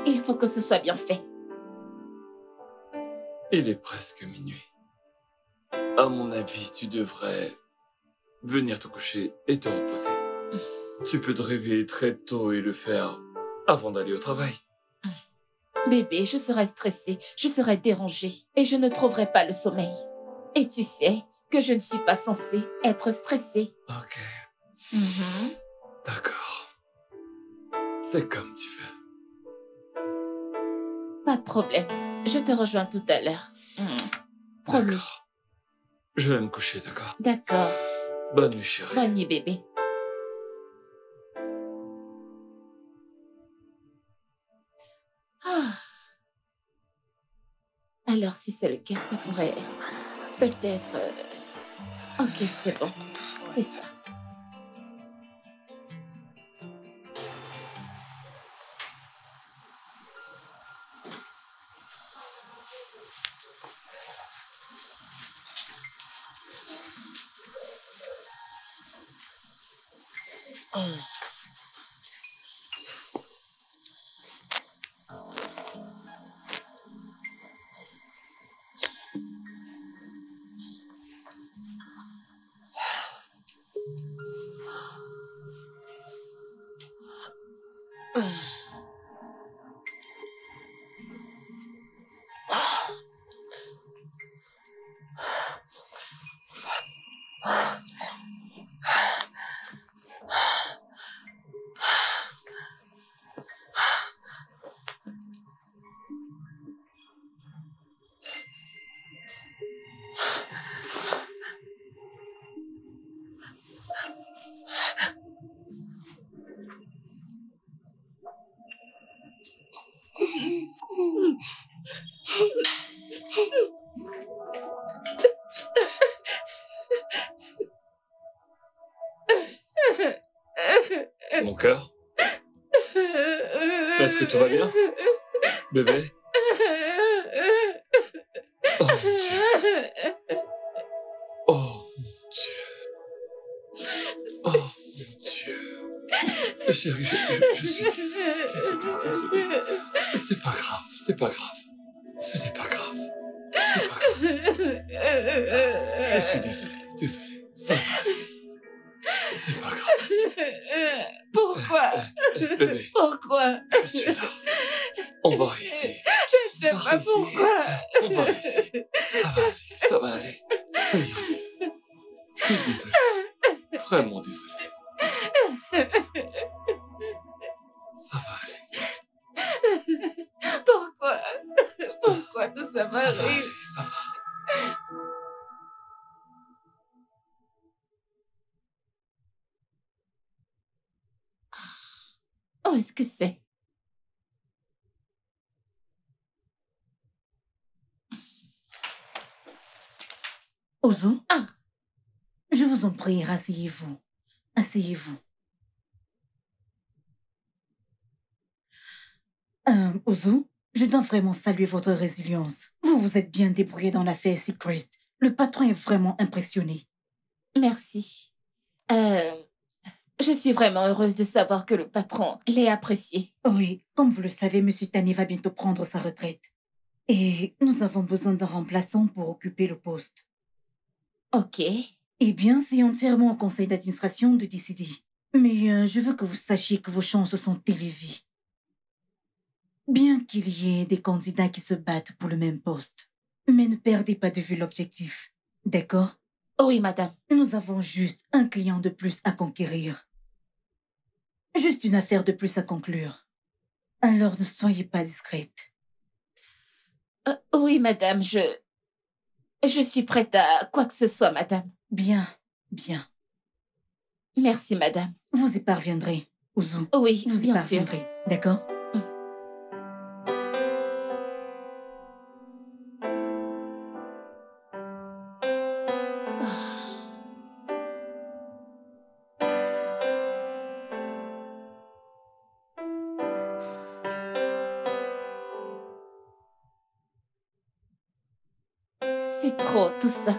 Il faut que ce soit bien fait. Il est presque minuit. À mon avis, tu devrais venir te coucher et te reposer. Tu peux te réveiller très tôt et le faire avant d'aller au travail. Bébé, je serai stressée, je serai dérangée et je ne trouverai pas le sommeil. Et tu sais que je ne suis pas censée être stressée. Ok, Mhm. d'accord. Fais comme tu veux. Pas de problème. Je te rejoins tout à l'heure. Promis. D'accord. Je vais me coucher, d'accord? D'accord. Bonne nuit, chérie. Bonne nuit, bébé. Ah. Alors, si c'est le cas, ça pourrait être... Peut-être... Ok, c'est bon. C'est ça. Mon cœur? Est-ce que tout va bien? Bébé? Oh mon Dieu. Oh mon Dieu. Oh mon Dieu. Chérie, je suis désolé. C'est pas grave, c'est pas grave. Ce n'est pas grave. C'est pas grave. Je suis désolé. Ça va aller. C'est pas grave. Pourquoi? Bébé, Pourquoi? je suis là. On va réussir. Je ne sais pas pourquoi. On va réussir. Ça va aller. Ça ira mieux. Je suis désolé. Vraiment désolé. Ça va aller. Pourquoi? Pourquoi tout ça Ça va aller, m'arrive? ça va. Où est-ce que c'est? Ozo, Ah, je vous en prie, asseyez-vous. Asseyez-vous. Ozo, je dois vraiment saluer votre résilience. Vous vous êtes bien débrouillé dans l'affaire Seacrest. Le patron est vraiment impressionné. merci. Je suis vraiment heureuse de savoir que le patron l'ait apprécié. Oui, comme vous le savez, Monsieur Tani va bientôt prendre sa retraite. Et nous avons besoin d'un remplaçant pour occuper le poste. Ok. Eh bien, c'est entièrement au conseil d'administration de décider. Mais je veux que vous sachiez que vos chances sont élevées. Bien qu'il y ait des candidats qui se battent pour le même poste. Mais ne perdez pas de vue l'objectif. D'accord? Oui, madame. Nous avons juste un client de plus à conquérir. Juste une affaire de plus à conclure. Alors ne soyez pas discrète. Oui, madame, je suis prête à quoi que ce soit, madame. Bien, bien. Merci, madame. Vous y parviendrez, Ouzou. Oui, Vous y bien sûr. parviendrez, d'accord? C'est trop, tout ça.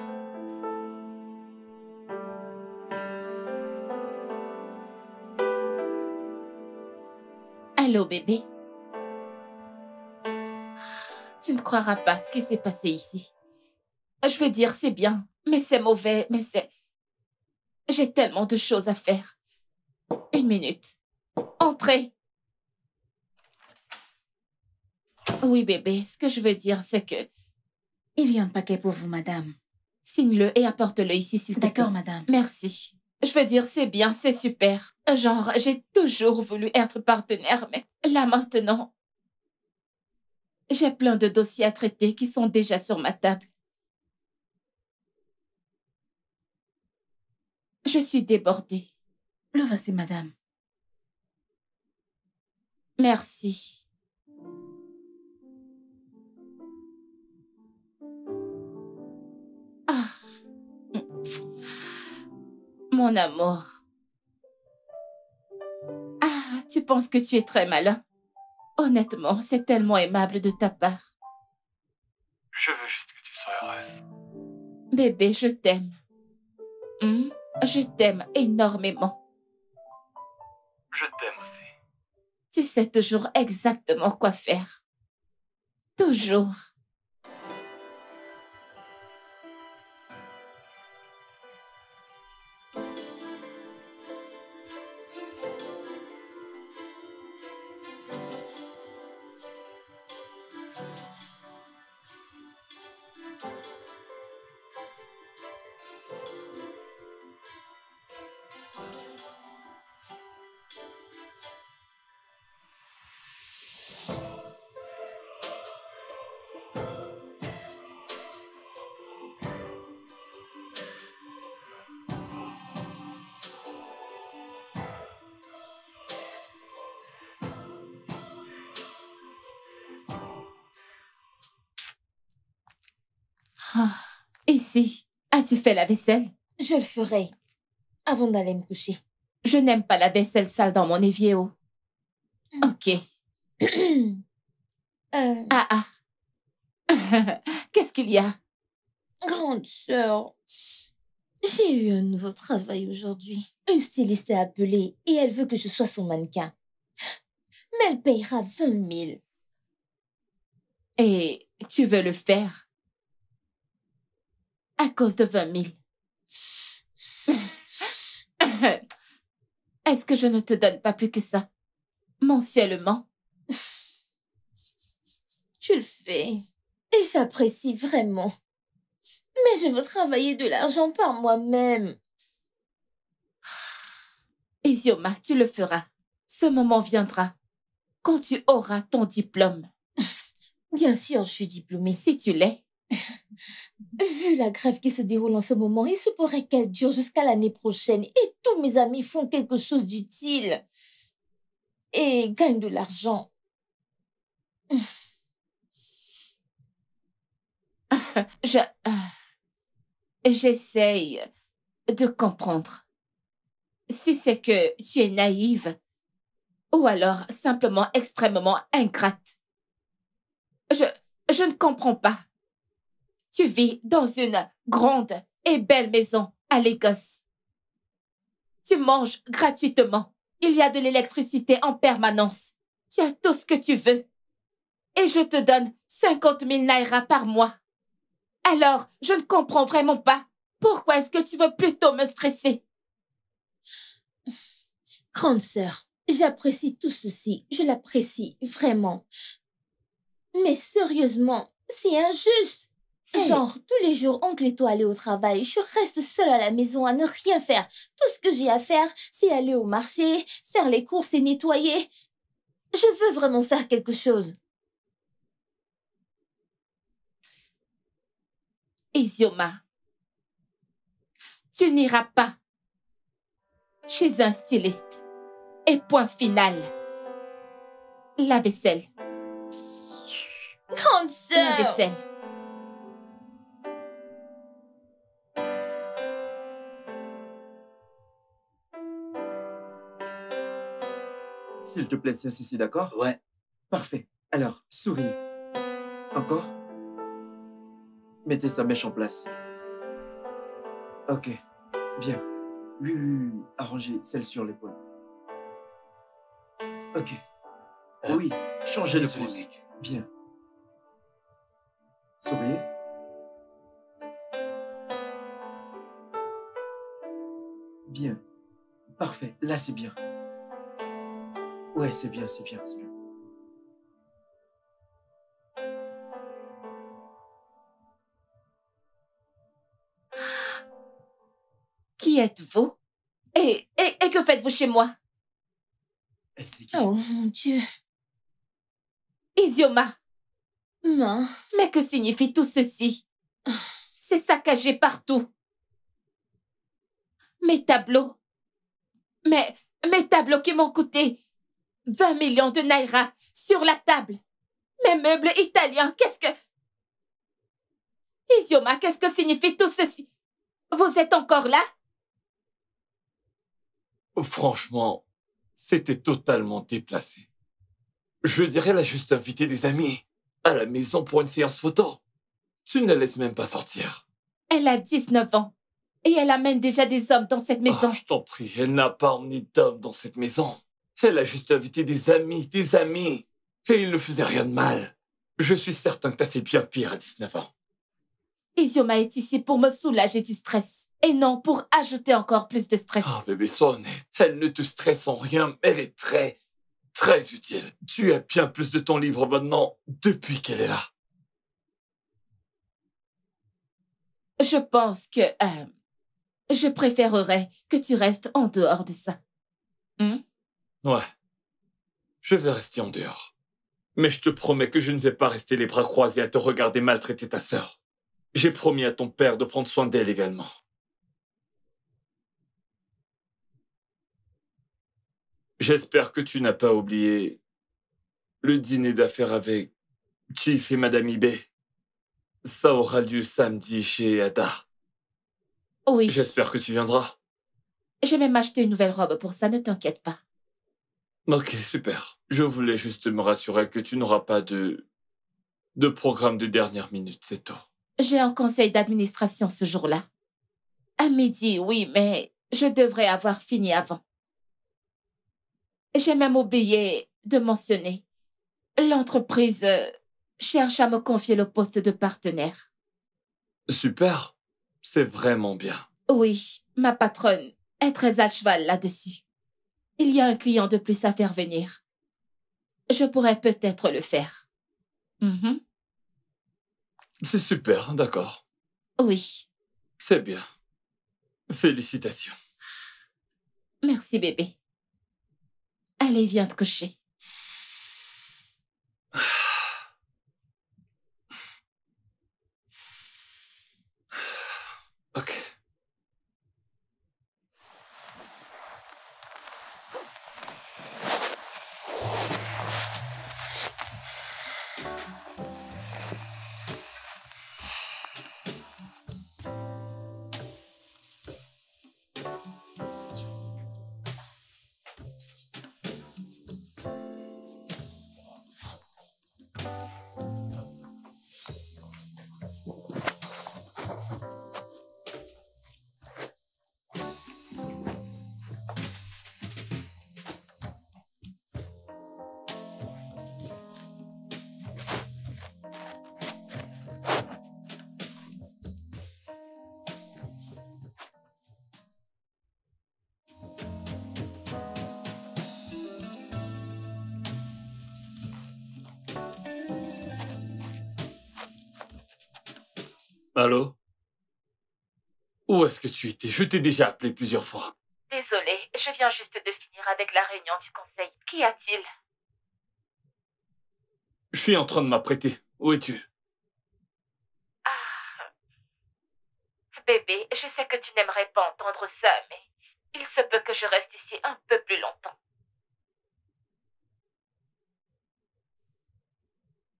Allô, bébé? Tu ne croiras pas ce qui s'est passé ici. Je veux dire, c'est bien, mais c'est mauvais, mais c'est... J'ai tellement de choses à faire. Une minute. Entrez. Oui, bébé, ce que je veux dire, c'est que... Il y a un paquet pour vous, madame. Signe-le et apporte-le ici, s'il te plaît. D'accord, madame. Merci. Je veux dire, c'est bien, c'est super. Genre, j'ai toujours voulu être partenaire, mais là maintenant, j'ai plein de dossiers à traiter qui sont déjà sur ma table. Je suis débordée. Le voici, madame. Merci. Ah, mon amour. Ah, tu penses que tu es très malin. Honnêtement, c'est tellement aimable de ta part. Je veux juste que tu sois heureuse. Bébé, je t'aime. Je t'aime énormément. Je t'aime aussi. Tu sais toujours exactement quoi faire. Toujours. Ah, ici, as-tu fait la vaisselle? Je le ferai avant d'aller me coucher. Je n'aime pas la vaisselle sale dans mon évier haut. Ok. Ah. Qu'est-ce qu'il y a? Grande sœur, j'ai eu un nouveau travail aujourd'hui. Une styliste est appelée et elle veut que je sois son mannequin. Mais elle payera 20 000. Et tu veux le faire? À cause de 20 000. Est-ce que je ne te donne pas plus que ça? Mensuellement? Tu le fais. Et j'apprécie vraiment. Mais je veux travailler de l'argent par moi-même. Isioma, tu le feras. Ce moment viendra quand tu auras ton diplôme. Bien sûr, je suis diplômée. Si tu l'es. Vu la grève qui se déroule en ce moment, il se pourrait qu'elle dure jusqu'à l'année prochaine et tous mes amis font quelque chose d'utile et gagnent de l'argent. J'essaye de comprendre. Si c'est que tu es naïve ou alors simplement extrêmement ingrate. Je ne comprends pas. Tu vis dans une grande et belle maison à Lagos. Tu manges gratuitement. Il y a de l'électricité en permanence. Tu as tout ce que tu veux. Et je te donne 50 000 naira par mois. Alors, je ne comprends vraiment pas. Pourquoi est-ce que tu veux plutôt me stresser? Grande sœur, j'apprécie tout ceci. Je l'apprécie vraiment. Mais sérieusement, c'est injuste. Hey. Genre, tous les jours, oncle et toi aller au travail, je reste seule à la maison à ne rien faire. Tout ce que j'ai à faire, c'est aller au marché, faire les courses et nettoyer. Je veux vraiment faire quelque chose. Isioma, tu n'iras pas chez un styliste. Et point final. La vaisselle. Grande sœur! La vaisselle. S'il te plaît, tiens ceci, d'accord? Ouais. Parfait. Alors, souris. Encore? Mettez sa mèche en place. Ok. Bien. Oui. Arrangez celle sur l'épaule. Ok. Oui, changez de pose. Bien. Souriez. Bien. Parfait. Là, c'est bien. Ouais, c'est bien, c'est bien, c'est bien. Qui êtes-vous? Et que faites-vous chez moi? Elle, c'est qui? Oh mon Dieu. Isioma, Non. mais que signifie tout ceci? C'est saccagé partout. Mes tableaux. Mes tableaux qui m'ont coûté 20 millions de naira sur la table. Mes meubles italiens, qu'est-ce que... Isioma, qu'est-ce que signifie tout ceci? Vous êtes encore là? Franchement, c'était totalement déplacé. Je dirais, elle a juste invité des amis à la maison pour une séance photo. Tu ne la laisses même pas sortir. Elle a 19 ans. Et elle amène déjà des hommes dans cette maison. Oh, je t'en prie, elle n'a pas emmené d'homme dans cette maison. Elle a juste invité des amis, des amis. Et il ne faisait rien de mal. Je suis certain que t'as fait bien pire à 19 ans. Isioma est ici pour me soulager du stress. Et non pour ajouter encore plus de stress. Oh, bébé, sois honnête. Elle ne te stresse en rien, mais elle est très, très utile. Tu as bien plus de temps libre maintenant depuis qu'elle est là. Je pense que... je préférerais que tu restes en dehors de ça. Ouais. Je vais rester en dehors. Mais je te promets que je ne vais pas rester les bras croisés à te regarder maltraiter ta sœur. J'ai promis à ton père de prendre soin d'elle également. J'espère que tu n'as pas oublié le dîner d'affaires avec Chief et Madame Ibe. Ça aura lieu samedi chez Ada. Oui. J'espère que tu viendras. J'ai même acheté une nouvelle robe pour ça, ne t'inquiète pas. Ok, super. Je voulais juste me rassurer que tu n'auras pas de programme de dernière minute, c'est tout. J'ai un conseil d'administration ce jour-là. À midi, oui, mais je devrais avoir fini avant. J'ai même oublié de mentionner. L'entreprise cherche à me confier le poste de partenaire. Super. C'est vraiment bien. Oui, ma patronne est très à cheval là-dessus. Il y a un client de plus à faire venir. Je pourrais peut-être le faire. Mhm. C'est super, d'accord. Oui, C'est bien. Félicitations. merci bébé. Allez, viens te coucher. Ok. Allô? Où est-ce que tu étais? Je t'ai déjà appelé plusieurs fois. Désolée, je viens juste de finir avec la réunion du conseil. Qu'y a-t-il? Je suis en train de m'apprêter. Où es-tu? Ah, bébé, je sais que tu n'aimerais pas entendre ça, mais il se peut que je reste ici un peu plus longtemps.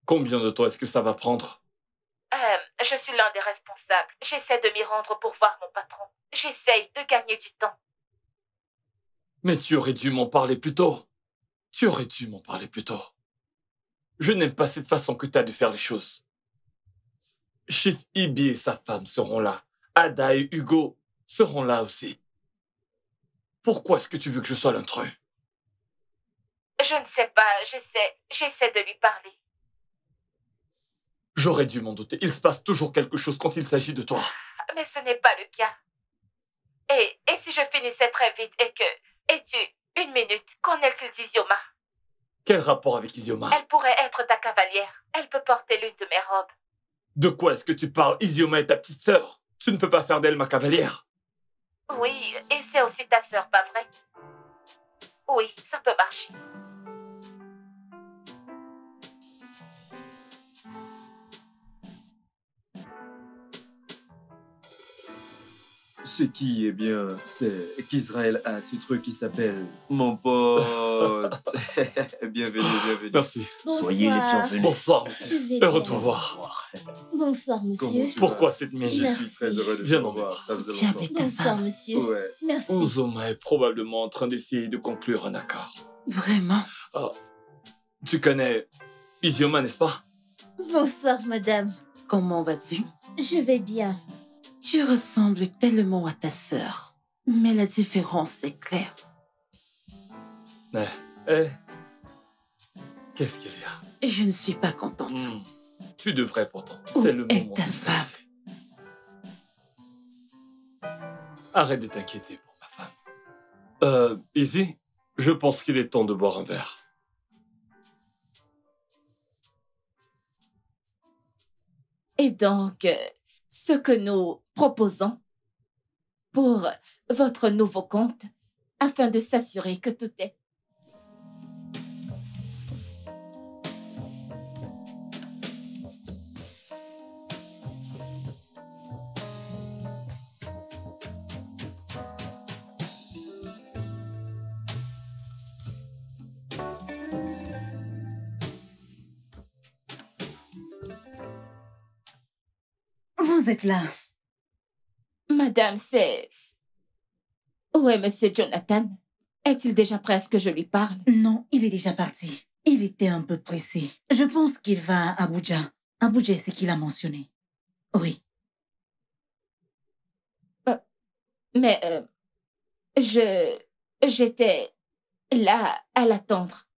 Combien de temps est-ce que ça va prendre? Je suis l'un des responsables. J'essaie de m'y rendre pour voir mon patron. J'essaye de gagner du temps. Mais tu aurais dû m'en parler plus tôt. Tu aurais dû m'en parler plus tôt. Je n'aime pas cette façon que tu as de faire les choses. Chief Ibi et sa femme seront là. Ada et Hugo seront là aussi. Pourquoi est-ce que tu veux que je sois l'intrus? Je ne sais pas, j'essaie de lui parler. J'aurais dû m'en douter. Il se passe toujours quelque chose quand il s'agit de toi. Mais ce n'est pas le cas. Et si je finissais très vite et que... Es-tu une minute? Qu'en est-il d'Izioma? Quel rapport avec Izioma? Elle pourrait être ta cavalière. Elle peut porter l'une de mes robes. De quoi est-ce que tu parles? Izioma est ta petite sœur. Tu ne peux pas faire d'elle ma cavalière. Oui, et c'est aussi ta sœur, pas vrai? Oui, ça peut marcher. Ce qui est bien, c'est qu'Israël a ce truc qui s'appelle mon pote. Bienvenue, bienvenue. Merci. Soyez les Bonsoir. bienvenus. Bonsoir, Je monsieur. vais Heureux bien. de vous voir. Bonsoir, Comment monsieur. tu Pourquoi vas? cette mine? Je Merci. suis très heureux de Viens te dans mes voir, bras. ça faisait Tiens, longtemps. avec ta Bonsoir, femme. monsieur. Ouais. Merci. Uzoma est probablement en train d'essayer de conclure un accord. Vraiment? Tu connais Izioma, n'est-ce pas? Bonsoir, madame. Comment vas-tu? Je vais bien. Tu ressembles tellement à ta sœur. Mais la différence est claire. Eh, qu'est-ce qu'il y a? Je ne suis pas contente. Tu devrais pourtant. Où C'est le est moment ta de femme? s'amuser. Arrête de t'inquiéter pour ma femme. Izzy, je pense qu'il est temps de boire un verre. Et donc, ce que nous proposons pour votre nouveau compte, afin de s'assurer que tout est... Vous êtes là. Madame, c'est... Où est Monsieur Jonathan? Est-il déjà prêt à ce que je lui parle? Non, il est déjà parti. Il était un peu pressé. Je pense qu'il va à Abuja. Abuja, c'est qu'il a mentionné. Oui. Mais j'étais là à l'attendre.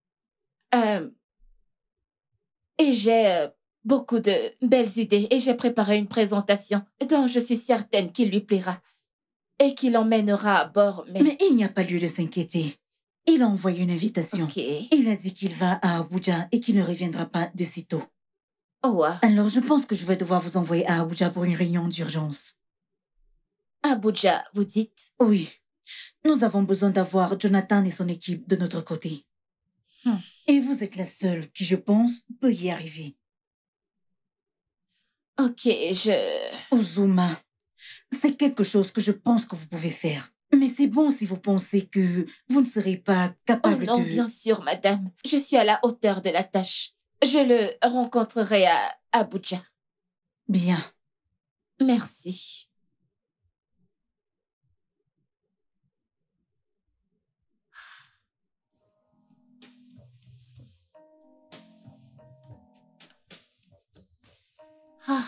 Et j'ai beaucoup de belles idées et j'ai préparé une présentation dont je suis certaine qu'il lui plaira et qu'il l'emmènera à bord. Mais il n'y a pas lieu de s'inquiéter. Il a envoyé une invitation. Ok. Il a dit qu'il va à Abuja et qu'il ne reviendra pas de sitôt. Oh, wow. Alors, je pense que je vais devoir vous envoyer à Abuja pour une réunion d'urgence. Abuja, vous dites? Oui. Nous avons besoin d'avoir Jonathan et son équipe de notre côté. Et vous êtes la seule qui, je pense, peut y arriver. Ok, Uzuma, c'est quelque chose que je pense que vous pouvez faire. Mais c'est bon si vous pensez que vous ne serez pas Oh capable non, de... bien sûr, madame. Je suis à la hauteur de la tâche. Je le rencontrerai à Abuja. Bien. Merci. Ah.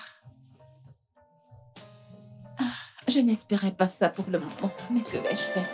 Ah, je n'espérais pas ça pour le moment, mais que vais-je faire?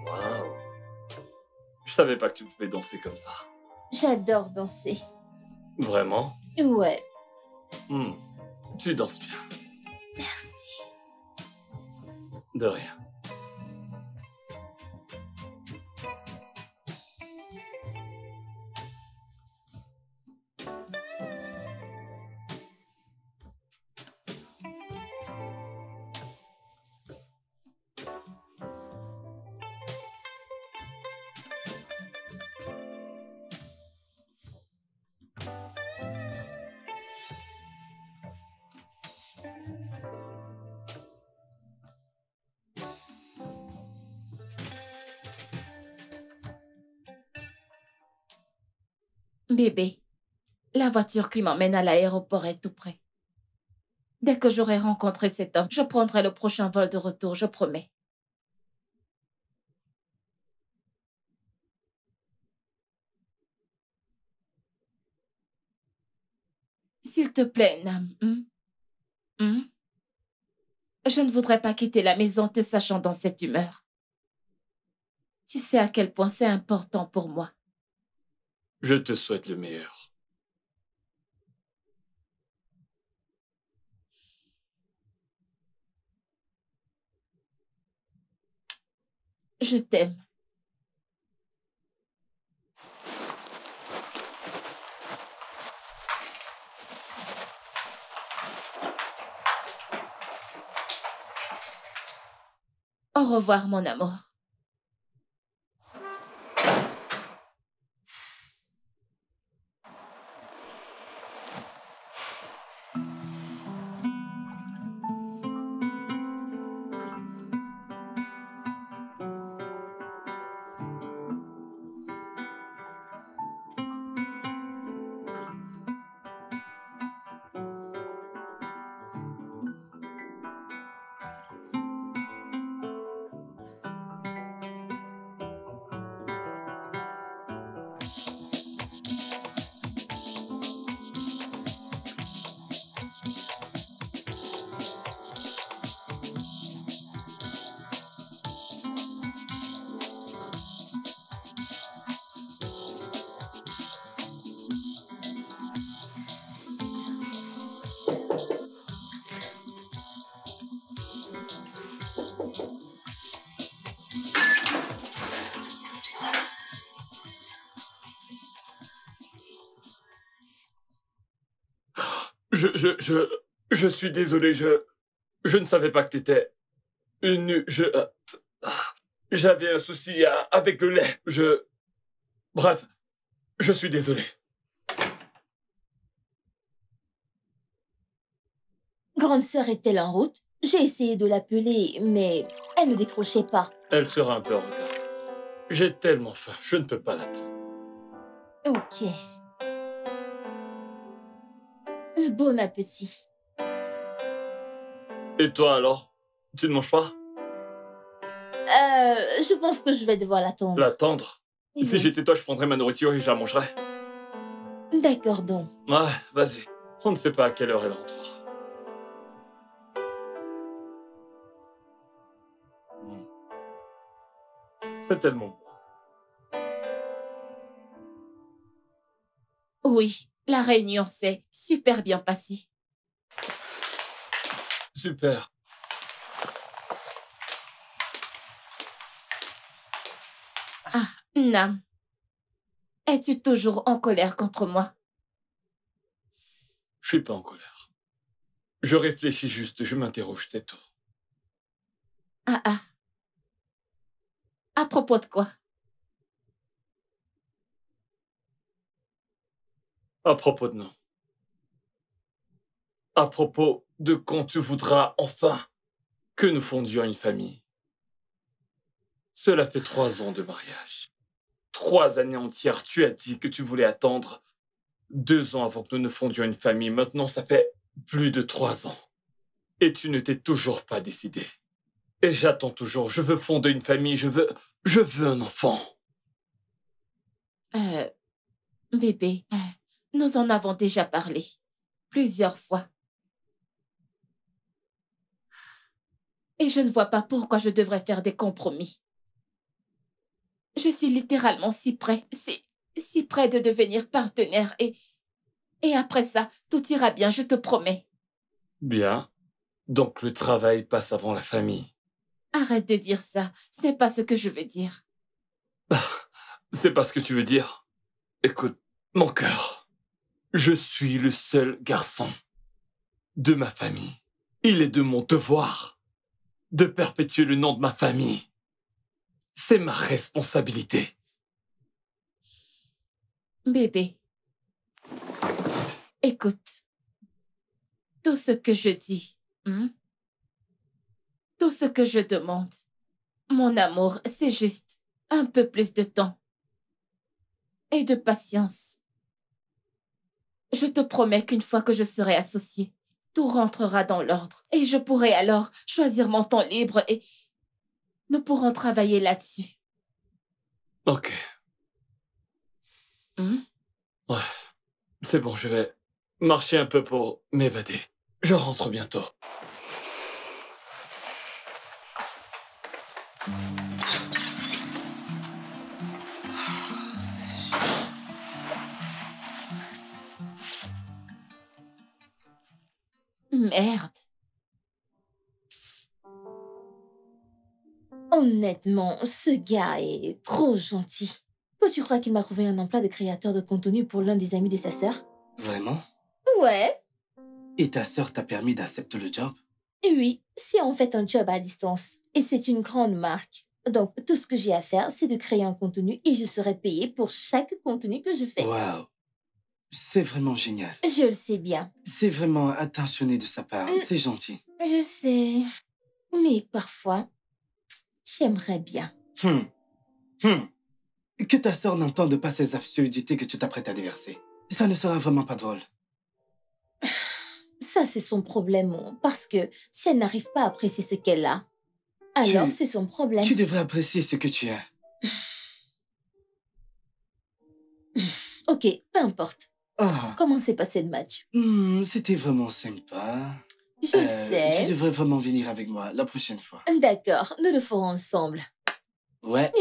Waouh. Je savais pas que tu pouvais danser comme ça. J'adore danser. Vraiment? Ouais, Tu danses bien. merci. De rien. Bébé, la voiture qui m'emmène à l'aéroport est tout près. Dès que j'aurai rencontré cet homme, je prendrai le prochain vol de retour, je promets. S'il te plaît, Nam. Je ne voudrais pas quitter la maison te sachant dans cette humeur. Tu sais à quel point c'est important pour moi. Je te souhaite le meilleur. Je t'aime. Au revoir, mon amour. Je suis désolé, je ne savais pas que t'étais une... J'avais un souci avec le lait. Bref, je suis désolé. Grande sœur est-elle en route? J'ai essayé de l'appeler, mais elle ne décrochait pas. Elle sera un peu en retard. J'ai tellement faim, je ne peux pas l'attendre. Ok. Bon appétit. Et toi alors? Tu ne manges pas? Je pense que je vais devoir l'attendre. L'attendre? Oui. Si j'étais toi, je prendrais ma nourriture et je la mangerais. D'accord donc. Ouais, vas-y. On ne sait pas à quelle heure elle rentrera. C'est tellement bon. Oui, la réunion s'est super bien passée. Super. Ah, Nam. Es-tu toujours en colère contre moi? Je suis pas en colère. Je réfléchis juste, je m'interroge, c'est tout. Ah. À propos de quoi? À propos de nous. À propos de quand tu voudras enfin que nous fondions une famille. Cela fait 3 ans de mariage. 3 années entières, tu as dit que tu voulais attendre 2 ans avant que nous ne fondions une famille. Maintenant, ça fait plus de 3 ans. Et tu ne t'es toujours pas décidé. Et j'attends toujours. Je veux fonder une famille. Je veux un enfant. Bébé, nous en avons déjà parlé. Plusieurs fois. Et je ne vois pas pourquoi je devrais faire des compromis. Je suis littéralement si près de devenir partenaire et après ça, tout ira bien, je te promets. Bien. Donc le travail passe avant la famille. Arrête de dire ça, ce n'est pas ce que je veux dire. C'est pas ce que tu veux dire. Écoute, mon cœur, je suis le seul garçon de ma famille. Il est de mon devoir de perpétuer le nom de ma famille. C'est ma responsabilité. Bébé, écoute, tout ce que je dis, tout ce que je demande, mon amour, c'est juste un peu plus de temps et de patience. Je te promets qu'une fois que je serai associée, tout rentrera dans l'ordre et je pourrai alors choisir mon temps libre et nous pourrons travailler là-dessus. Ok. Hmm? Ouais. C'est bon, je vais marcher un peu pour m'évader. Je rentre bientôt. Merde. Honnêtement, ce gars est trop gentil. Peux-tu croire qu'il m'a trouvé un emploi de créateur de contenu pour l'un des amis de sa sœur? Vraiment? Ouais. Et ta sœur t'a permis d'accepter le job? Oui, c'est en fait un job à distance. Et c'est une grande marque. Donc, tout ce que j'ai à faire, c'est de créer un contenu et je serai payée pour chaque contenu que je fais. Waouh! C'est vraiment génial. Je le sais bien. C'est vraiment attentionné de sa part. Mm. C'est gentil. Je sais. Mais parfois, j'aimerais bien. Hum. Hum. Que ta sœur n'entende pas ces absurdités que tu t'apprêtes à déverser. Ça ne sera vraiment pas drôle. Ça, c'est son problème. Parce que si elle n'arrive pas à apprécier ce qu'elle a, alors c'est son problème. Tu devrais apprécier ce que tu as. Ok, peu importe. Ah, Comment s'est passé le match? c'était vraiment sympa. Je Tu sais. devrais vraiment venir avec moi la prochaine fois. D'accord, nous le ferons ensemble. Ouais.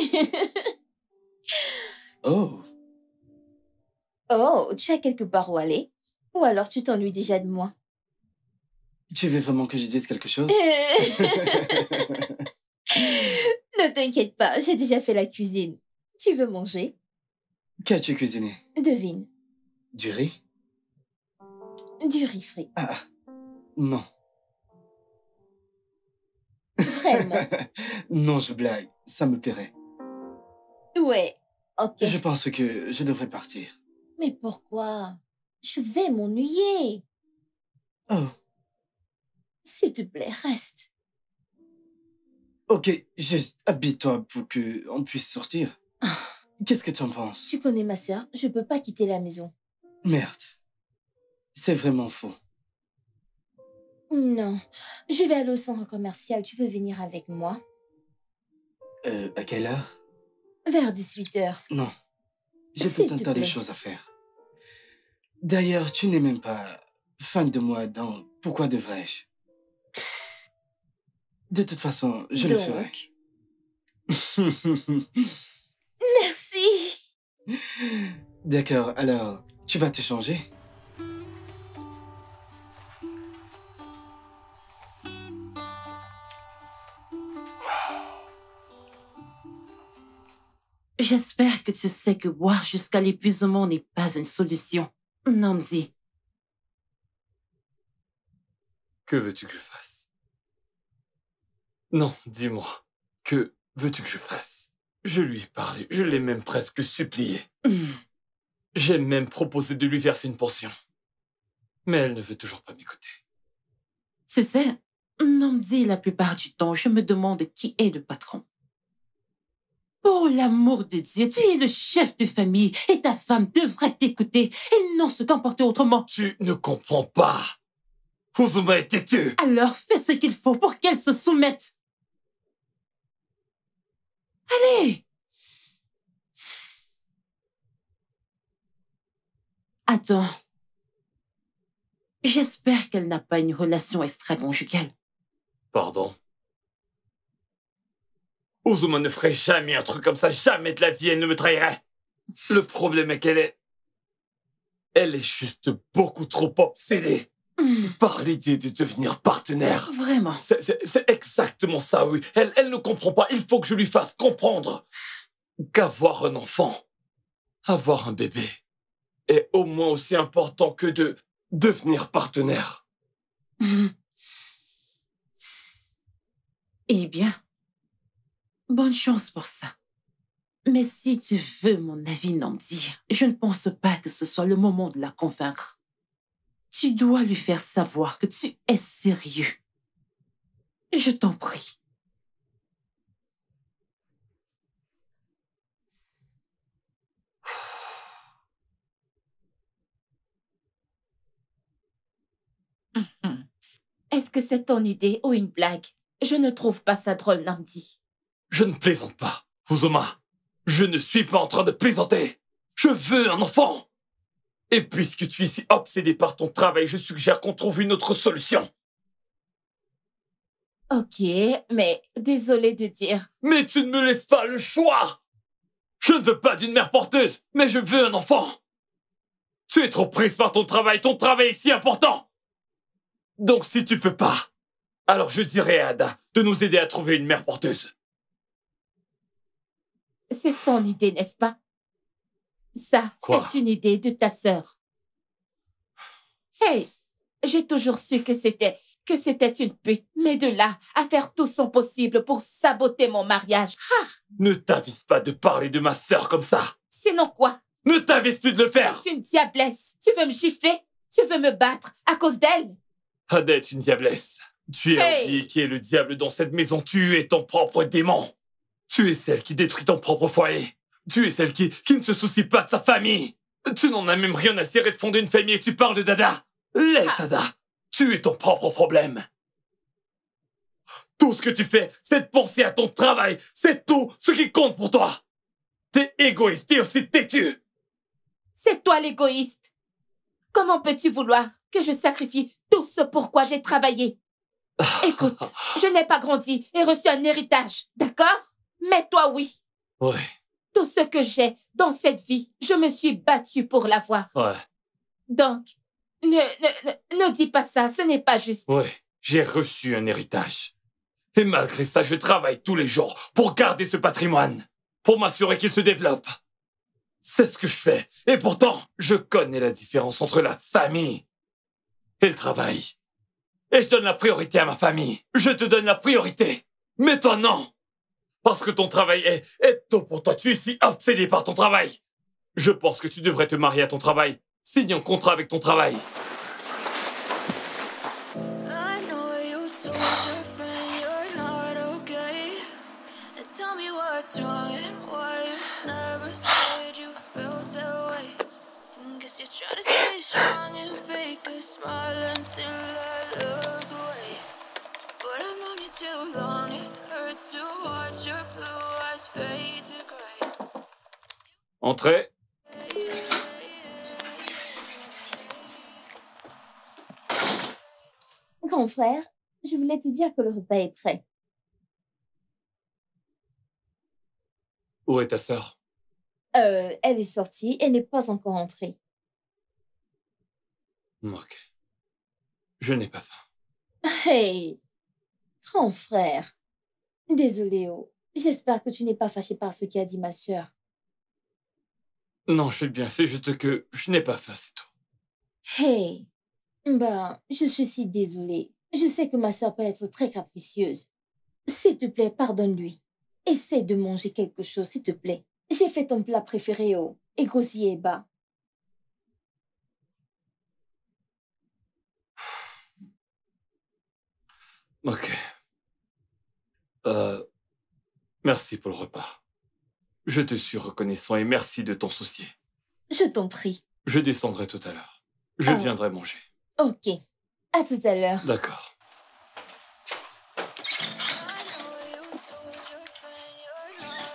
Oh, Oh, tu as quelque part où aller? Ou alors tu t'ennuies déjà de moi? tu veux vraiment que je dise quelque chose? Ne t'inquiète pas, j'ai déjà fait la cuisine. Tu veux manger? Qu'as-tu cuisiné? Devine, Du riz? du riz frit. Ah, non. Vraiment? Non, je blague. Ça me plairait. Ouais, ok. Je pense que je devrais partir. Mais pourquoi? Je vais m'ennuyer. Oh, S'il te plaît, reste. ok. Juste habille-toi pour que on puisse sortir. Qu'est-ce que tu en penses? Tu connais ma sœur, je peux pas quitter la maison. Merde. C'est vraiment faux. Non, je vais aller au centre commercial. Tu veux venir avec moi? À quelle heure? Vers 18h. Non. J'ai S'il tout un te tas de plaît. choses à faire. D'ailleurs, tu n'es même pas fan de moi, donc pourquoi devrais-je? De toute façon, je le ferai. Merci. D'accord, alors, tu vas te changer? J'espère que tu sais que boire jusqu'à l'épuisement n'est pas une solution. Namdi, Que veux-tu que je fasse? Non, dis-moi. Que veux-tu que je fasse? Je lui ai parlé, je l'ai même presque supplié. J'ai même proposé de lui verser une pension. Mais elle ne veut toujours pas m'écouter. tu sais, Namdi, la plupart du temps, je me demande qui est le patron. Pour l'amour de Dieu, tu es le chef de famille et ta femme devrait t'écouter et non se comporter autrement. Tu ne comprends pas. Uzuma est têtue. Alors fais ce qu'il faut pour qu'elle se soumette. Allez! Attends. J'espère qu'elle n'a pas une relation extra-conjugale. Pardon. Uzuma ne ferait jamais un truc comme ça, jamais de la vie, elle ne me trahirait. Le problème est qu'elle est... Elle est juste beaucoup trop obsédée par l'idée de devenir partenaire. Vraiment. C'est exactement ça, oui. Elle ne comprend pas. Il faut que je lui fasse comprendre qu'avoir un enfant, avoir un bébé, est au moins aussi important que de devenir partenaire. Eh bien, bonne chance pour ça. Mais si tu veux mon avis, Namdi, je ne pense pas que ce soit le moment de la convaincre. Tu dois lui faire savoir que tu es sérieux. Je t'en prie. Mhm. Est-ce que c'est ton idée ou une blague? Je ne trouve pas ça drôle, Namdi. Je ne plaisante pas, Uzuma. Je ne suis pas en train de plaisanter. Je veux un enfant. Et puisque tu es si obsédé par ton travail, je suggère qu'on trouve une autre solution. Ok, mais désolé de dire. Mais tu ne me laisses pas le choix. Je ne veux pas d'une mère porteuse, mais je veux un enfant. Tu es trop prise par ton travail est si important. Donc si tu peux pas, alors je dirai à Ada de nous aider à trouver une mère porteuse. C'est son idée, n'est-ce pas? Ça, Quoi? c'est une idée de ta sœur. Hey, j'ai toujours su que c'était une pute. Mais de là à faire tout son possible pour saboter mon mariage. Ah, Ne t'avise pas de parler de ma sœur comme ça. sinon quoi? Ne t'avise plus de le faire. Tu es une diablesse. Tu veux me gifler? Tu veux me battre à cause d'elle? Ada est une diablesse. Tu as Hey! oublié qui est le diable dans cette maison. Tu es ton propre démon. Tu es celle qui détruit ton propre foyer. Tu es celle qui ne se soucie pas de sa famille. Tu n'en as même rien à cirer de fonder une famille et tu parles de Dada. Laisse Ada. Tu es ton propre problème. Tout ce que tu fais, c'est de penser à ton travail. C'est tout ce qui compte pour toi. T'es égoïste et aussi têtu. C'est toi l'égoïste. Comment peux-tu vouloir que je sacrifie tout ce pourquoi j'ai travaillé? Écoute, je n'ai pas grandi et reçu un héritage, d'accord? Mais toi, oui. Ouais, Tout ce que j'ai dans cette vie, je me suis battue pour l'avoir. ouais, Donc, ne dis pas ça, ce n'est pas juste. ouais. J'ai reçu un héritage. Et malgré ça, je travaille tous les jours pour garder ce patrimoine. Pour m'assurer qu'il se développe. C'est ce que je fais. Et pourtant, je connais la différence entre la famille et le travail. Et je donne la priorité à ma famille. Je te donne la priorité. Mais toi, non. Parce que ton travail est tôt pour toi. Tu es si obsédé par ton travail. Je pense que tu devrais te marier à ton travail. Signe un contrat avec ton travail. I know you told your friend you're not okay. And tell me what's wrong and why you never said you felt that way. Guess you're trying to stay strong and fake a smile until I look away. But I've known you too long, it hurts to watch your blue eyes fade to gray. Entrez. Grand frère, je voulais te dire que le repas est prêt. Où est ta sœur? Elle est sortie et n'est pas encore entrée. Ok. Je n'ai pas faim. Hey, grand frère. Désolée, oh. J'espère que tu n'es pas fâché par ce qu'a dit ma sœur. Non, je fais bien. C'est juste que je n'ai pas faim, c'est tout. Hey, ben, je suis si désolée. Je sais que ma sœur peut être très capricieuse. S'il te plaît, pardonne-lui. Essaie de manger quelque chose, s'il te plaît. J'ai fait ton plat préféré, oh. Égosi et bas. Ok. Merci pour le repas. Je te suis reconnaissant et merci de t'en soucier. Je t'en prie. Je descendrai tout à l'heure. Je Ah. viendrai manger. Ok. À tout à l'heure. D'accord. I know you told your friend you're not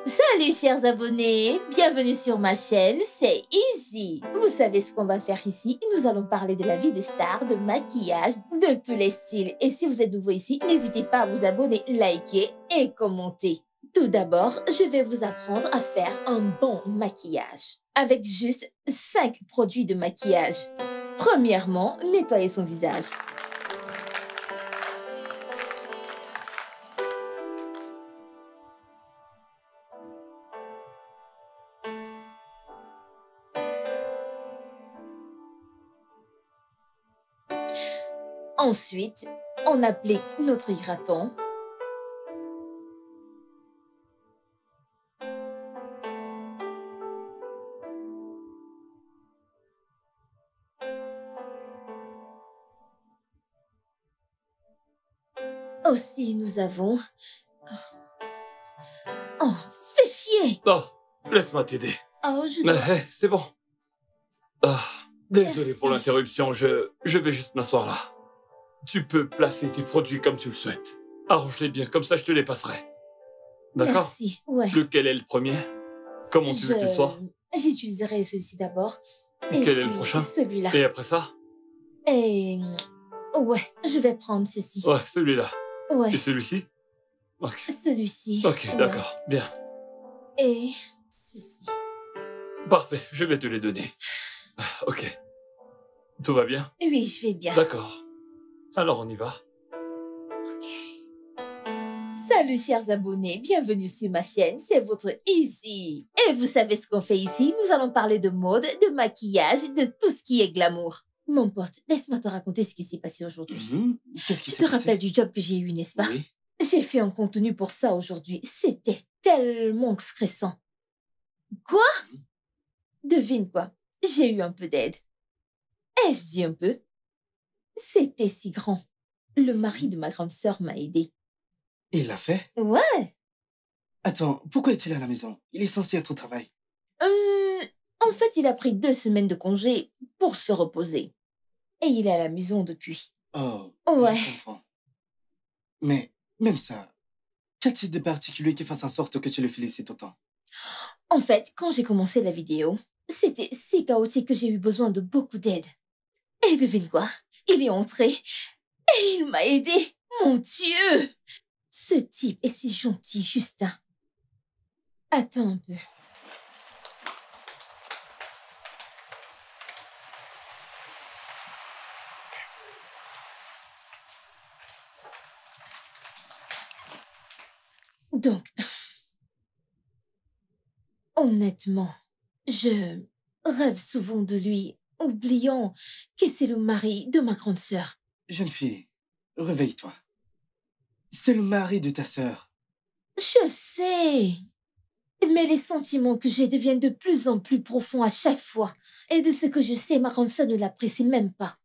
okay. Salut chers abonnés, bienvenue sur ma chaîne, c'est Easy. Vous savez ce qu'on va faire ici? Nous allons parler de la vie des stars, de maquillage, de tous les styles. Et si vous êtes nouveau ici, n'hésitez pas à vous abonner, liker et commenter. Tout d'abord, je vais vous apprendre à faire un bon maquillage. Avec juste 5 produits de maquillage. Premièrement, nettoyer son visage. Ensuite, on applique notre hydratant. Aussi, nous avons... Oh, fais chier! Oh, laisse-moi t'aider. Oh, je dois... C'est bon. Ah, Désolé Merci. pour l'interruption, je vais juste m'asseoir là. Tu peux placer tes produits comme tu le souhaites. Arrange-les bien, comme ça je te les passerai. D'accord? Merci. Ouais. Lequel est le premier? Comment tu veux qu'il soit? J'utiliserai celui-ci d'abord. Et Quel est le puis prochain? celui-là. Et après ça? Et... Ouais, je vais prendre ceci. Ouais, celui-là. Ouais, Et celui-ci? Ok. celui-ci. Ok, Ouais. d'accord. Bien. Et ceci. Parfait, je vais te les donner. Ok. Tout va bien? Oui, je vais bien. D'accord. Alors on y va. Ok. Salut chers abonnés, bienvenue sur ma chaîne, c'est votre Easy. Et vous savez ce qu'on fait ici? Nous allons parler de mode, de maquillage, de tout ce qui est glamour. Mon pote, laisse-moi te raconter ce qui s'est passé aujourd'hui. Qu'est-ce qui Tu s'est te passé? rappelles du job que j'ai eu, n'est-ce pas? Oui. J'ai fait un contenu pour ça aujourd'hui. C'était tellement stressant. Quoi? Devine quoi? J'ai eu un peu d'aide. Ai-je dit un peu? C'était si grand. Le mari de ma grande sœur m'a aidé. Il l'a fait? Ouais. Attends, pourquoi est-il à la maison? Il est censé être au travail. En fait, il a pris 2 semaines de congé pour se reposer. Et il est à la maison depuis. Oh, Ouais. je comprends. Mais, même ça, qu'a-t-il de particulier qui fasse en sorte que tu le félicites autant? En fait, quand j'ai commencé la vidéo, c'était si chaotique que j'ai eu besoin de beaucoup d'aide. Et devine quoi? Il est entré et il m'a aidé. Mon Dieu! Ce type est si gentil, Justin. Attends un peu. Donc, honnêtement, je rêve souvent de lui, oubliant que c'est le mari de ma grande sœur. Jeune fille, réveille-toi. C'est le mari de ta sœur. Je sais, mais les sentiments que j'ai deviennent de plus en plus profonds à chaque fois. Et de ce que je sais, ma grande sœur ne l'apprécie même pas.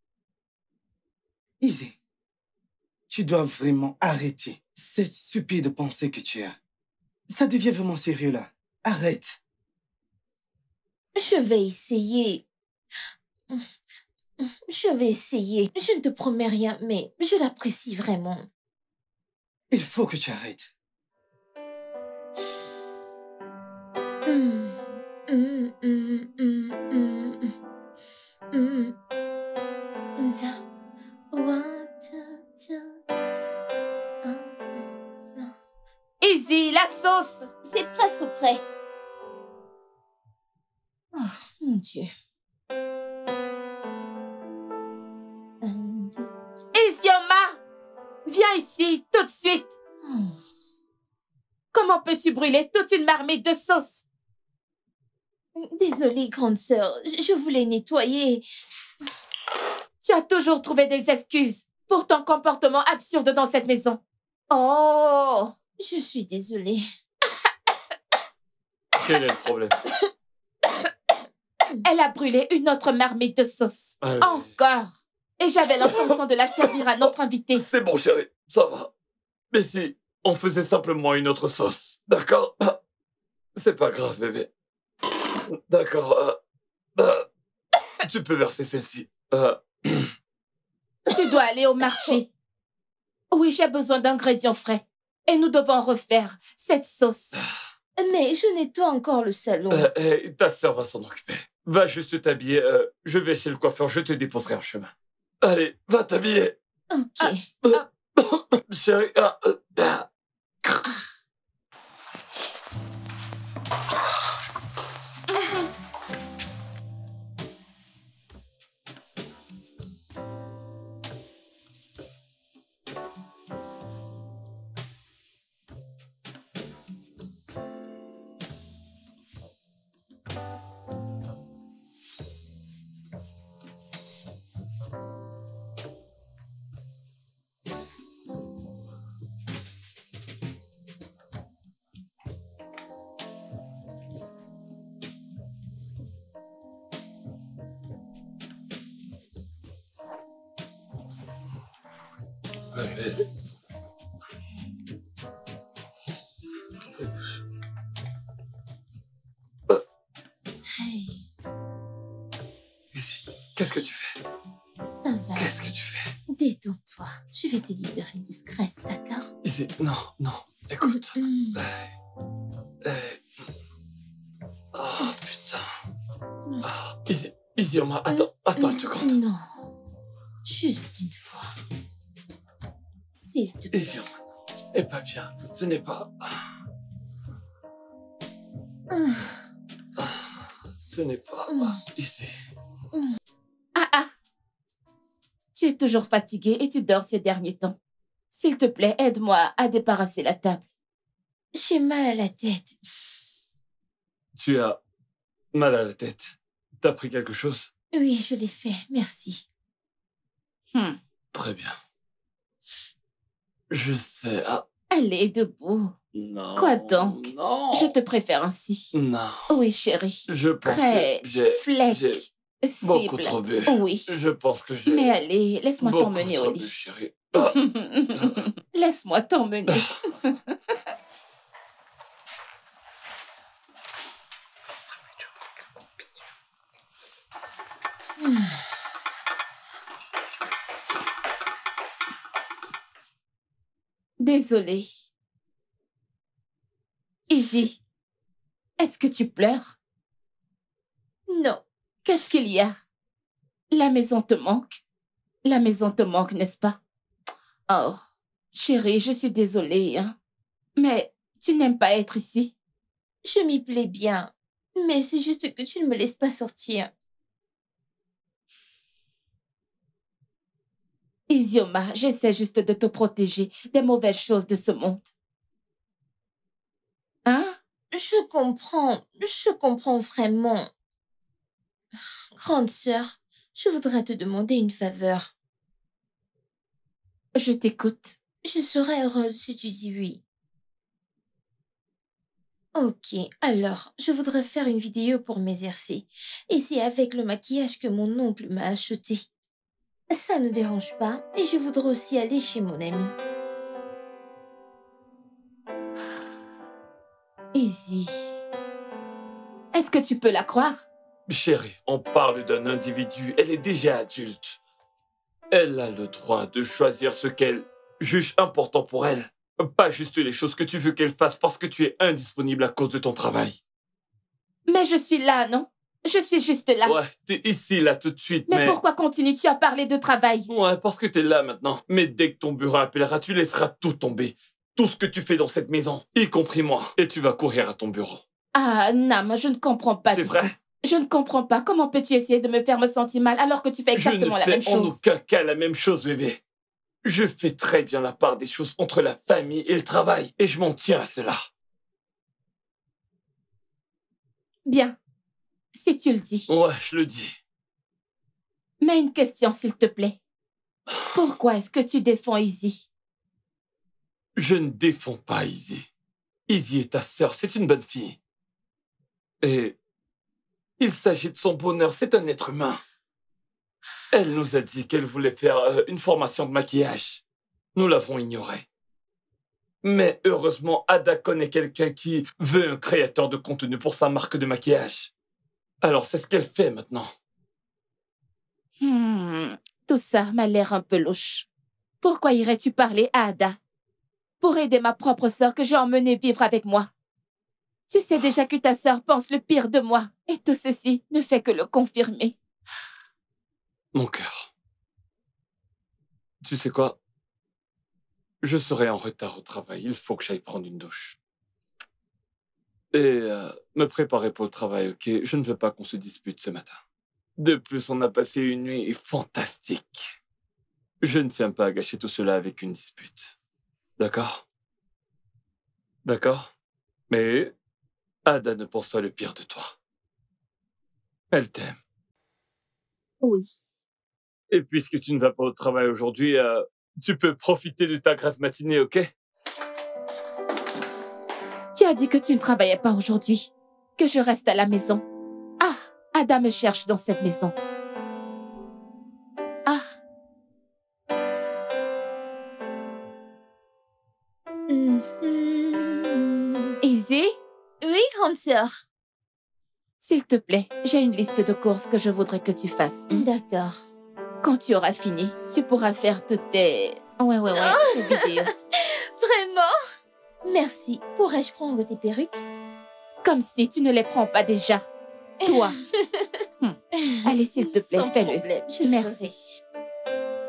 Easy, tu dois vraiment arrêter cette stupide pensée que tu as. Ça devient vraiment sérieux là. Arrête. Je vais essayer. Je vais essayer. Je ne te promets rien, mais je l'apprécie vraiment. Il faut que tu arrêtes. Hum, hum, hum, hum, hum, hum. Da, wa, da, da, Easy, la sauce! c'est presque prêt. Oh, mon Dieu. Un, deux. Isioma! Viens ici, tout de suite! Oh. Comment peux-tu brûler toute une marmite de sauce? Désolée, grande sœur, je voulais nettoyer. Tu as toujours trouvé des excuses pour ton comportement absurde dans cette maison. Oh! Je suis désolée. Quel est le problème? Elle a brûlé une autre marmite de sauce. Allez. Encore! Et j'avais l'intention de la servir à notre invité. C'est bon, chérie, ça va. Mais si on faisait simplement une autre sauce, d'accord? C'est pas grave, bébé. D'accord. Tu peux verser celle-ci. Tu dois aller au marché. Oui, j'ai besoin d'ingrédients frais. Et nous devons refaire cette sauce. Mais je nettoie encore le salon. Ta sœur va s'en occuper. Va juste t'habiller. Je vais chez le coiffeur, je te déposerai en chemin. Allez, va t'habiller. Ok. Chérie. Bébé. Hey. Qu'est-ce que tu fais? Ça va. Qu'est-ce que tu fais? Détends-toi. Je vais te libérer du stress, d'accord? Izzy, non, non, écoute. Mm. Oh, putain. Izzy, Oma, attends une seconde. Non. Juste une fois. S'il te plaît. Izzy, Oma, non, ce n'est pas bien. Ce n'est pas... Ce n'est pas... Izzy. Ah. Tu es toujours fatigué et tu dors ces derniers temps. S'il te plaît, aide-moi à débarrasser la table. J'ai mal à la tête. Tu as mal à la tête. T'as pris quelque chose? Oui, je l'ai fait. Merci. Très bien. Je sais. Ah, Allez, debout. non. Quoi donc? Non. Je te préfère ainsi. Non. Oui, chérie. Je pense Très que j'ai flexible. beaucoup trop bu. Oui. Je pense que j'ai Mais allez, laisse-moi beaucoup t'emmener trop au bu, lit. chérie. Laisse-moi t'emmener. Désolée. Izzy, est-ce que tu pleures? Non. Qu'est-ce qu'il y a? La maison te manque? La maison te manque, n'est-ce pas? Oh, chérie, je suis désolée, hein. Mais tu n'aimes pas être ici? Je m'y plais bien. Mais c'est juste que tu ne me laisses pas sortir. Izioma, j'essaie juste de te protéger des mauvaises choses de ce monde. Hein? Je comprends vraiment. Grande sœur, je voudrais te demander une faveur. Je t'écoute. Je serais heureuse si tu dis oui. Ok, alors, je voudrais faire une vidéo pour m'exercer. Et c'est avec le maquillage que mon oncle m'a acheté. Ça ne dérange pas et je voudrais aussi aller chez mon ami. Izzy, est-ce que tu peux la croire? Chérie, on parle d'un individu. Elle est déjà adulte. Elle a le droit de choisir ce qu'elle juge important pour elle. Pas juste les choses que tu veux qu'elle fasse parce que tu es indisponible à cause de ton travail. Mais je suis là, non? Je suis juste là. Ouais, t'es ici, là, tout de suite, Mais pourquoi continues-tu à parler de travail? Ouais, parce que t'es là maintenant. Mais dès que ton bureau appellera, tu laisseras tout tomber. Tout ce que tu fais dans cette maison, y compris moi. Et tu vas courir à ton bureau. Ah, Nam, je ne comprends pas C'est du vrai? tout. Je ne comprends pas. Comment peux-tu essayer de me faire me sentir mal alors que tu fais exactement la même Je ne fais en chose? aucun cas la même chose, bébé. Je fais très bien la part des choses entre la famille et le travail. Et je m'en tiens à cela. Bien, si tu le dis. Ouais, je le dis. Mais une question, s'il te plaît. Pourquoi est-ce que tu défends Izzy? Je ne défends pas Izzy. Izzy est ta sœur, c'est une bonne fille. Et il s'agit de son bonheur, c'est un être humain. Elle nous a dit qu'elle voulait faire une formation de maquillage. Nous l'avons ignoré. Mais heureusement, Ada connaît quelqu'un qui veut un créateur de contenu pour sa marque de maquillage. Alors c'est ce qu'elle fait maintenant. Tout ça m'a l'air un peu louche. Pourquoi irais-tu parler à Ada? Pour aider ma propre sœur que j'ai emmenée vivre avec moi. Tu sais déjà que ta sœur pense le pire de moi. Et tout ceci ne fait que le confirmer. Mon cœur. Tu sais quoi? Je serai en retard au travail. Il faut que j'aille prendre une douche. Et me préparer pour le travail, ok? Je ne veux pas qu'on se dispute ce matin. De plus, on a passé une nuit fantastique. Je ne tiens pas à gâcher tout cela avec une dispute. D'accord? D'accord? Mais Ada ne pense pas le pire de toi. Elle t'aime. Oui. Et puisque tu ne vas pas au travail aujourd'hui, tu peux profiter de ta grasse matinée, ok? Tu as dit que tu ne travaillais pas aujourd'hui. Que je reste à la maison. Ah, Ada me cherche dans cette maison. Ah, Mhm. Izzy, Oui, grande sœur. S'il te plaît, j'ai une liste de courses que je voudrais que tu fasses. D'accord. Quand tu auras fini, tu pourras faire toutes tes... Ouais, tes vidéos. Vraiment? Merci. Pourrais-je prendre tes perruques? Comme si tu ne les prends pas déjà. Toi. Allez, s'il te plaît, Sans fais-le. problème, je le Merci. ferai.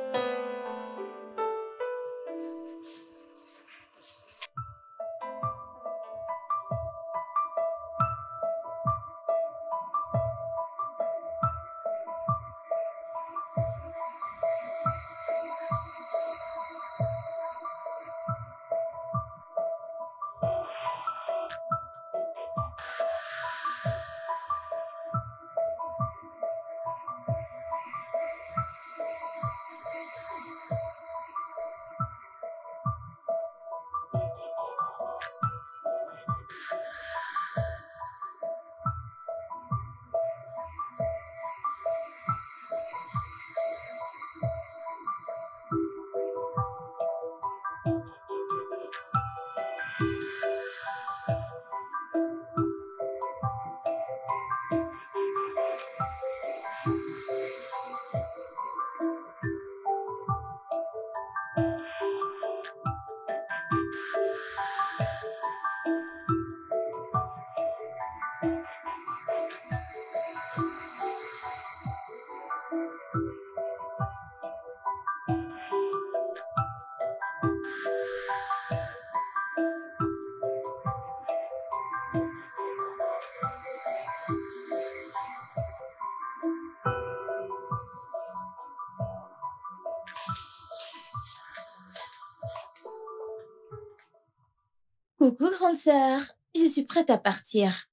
Coucou, grande sœur. Je suis prête à partir.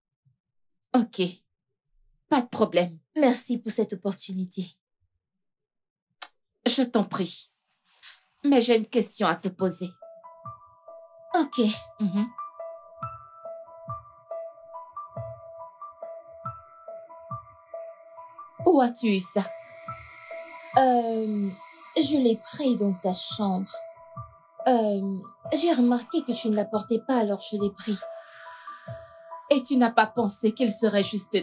Ok. Pas de problème. Merci pour cette opportunité. Je t'en prie. Mais j'ai une question à te poser. Ok. Mhm. Où as-tu eu ça? Je l'ai pris dans ta chambre. J'ai remarqué que tu ne la portais pas, alors je l'ai pris. Et tu n'as pas pensé qu'il serait juste de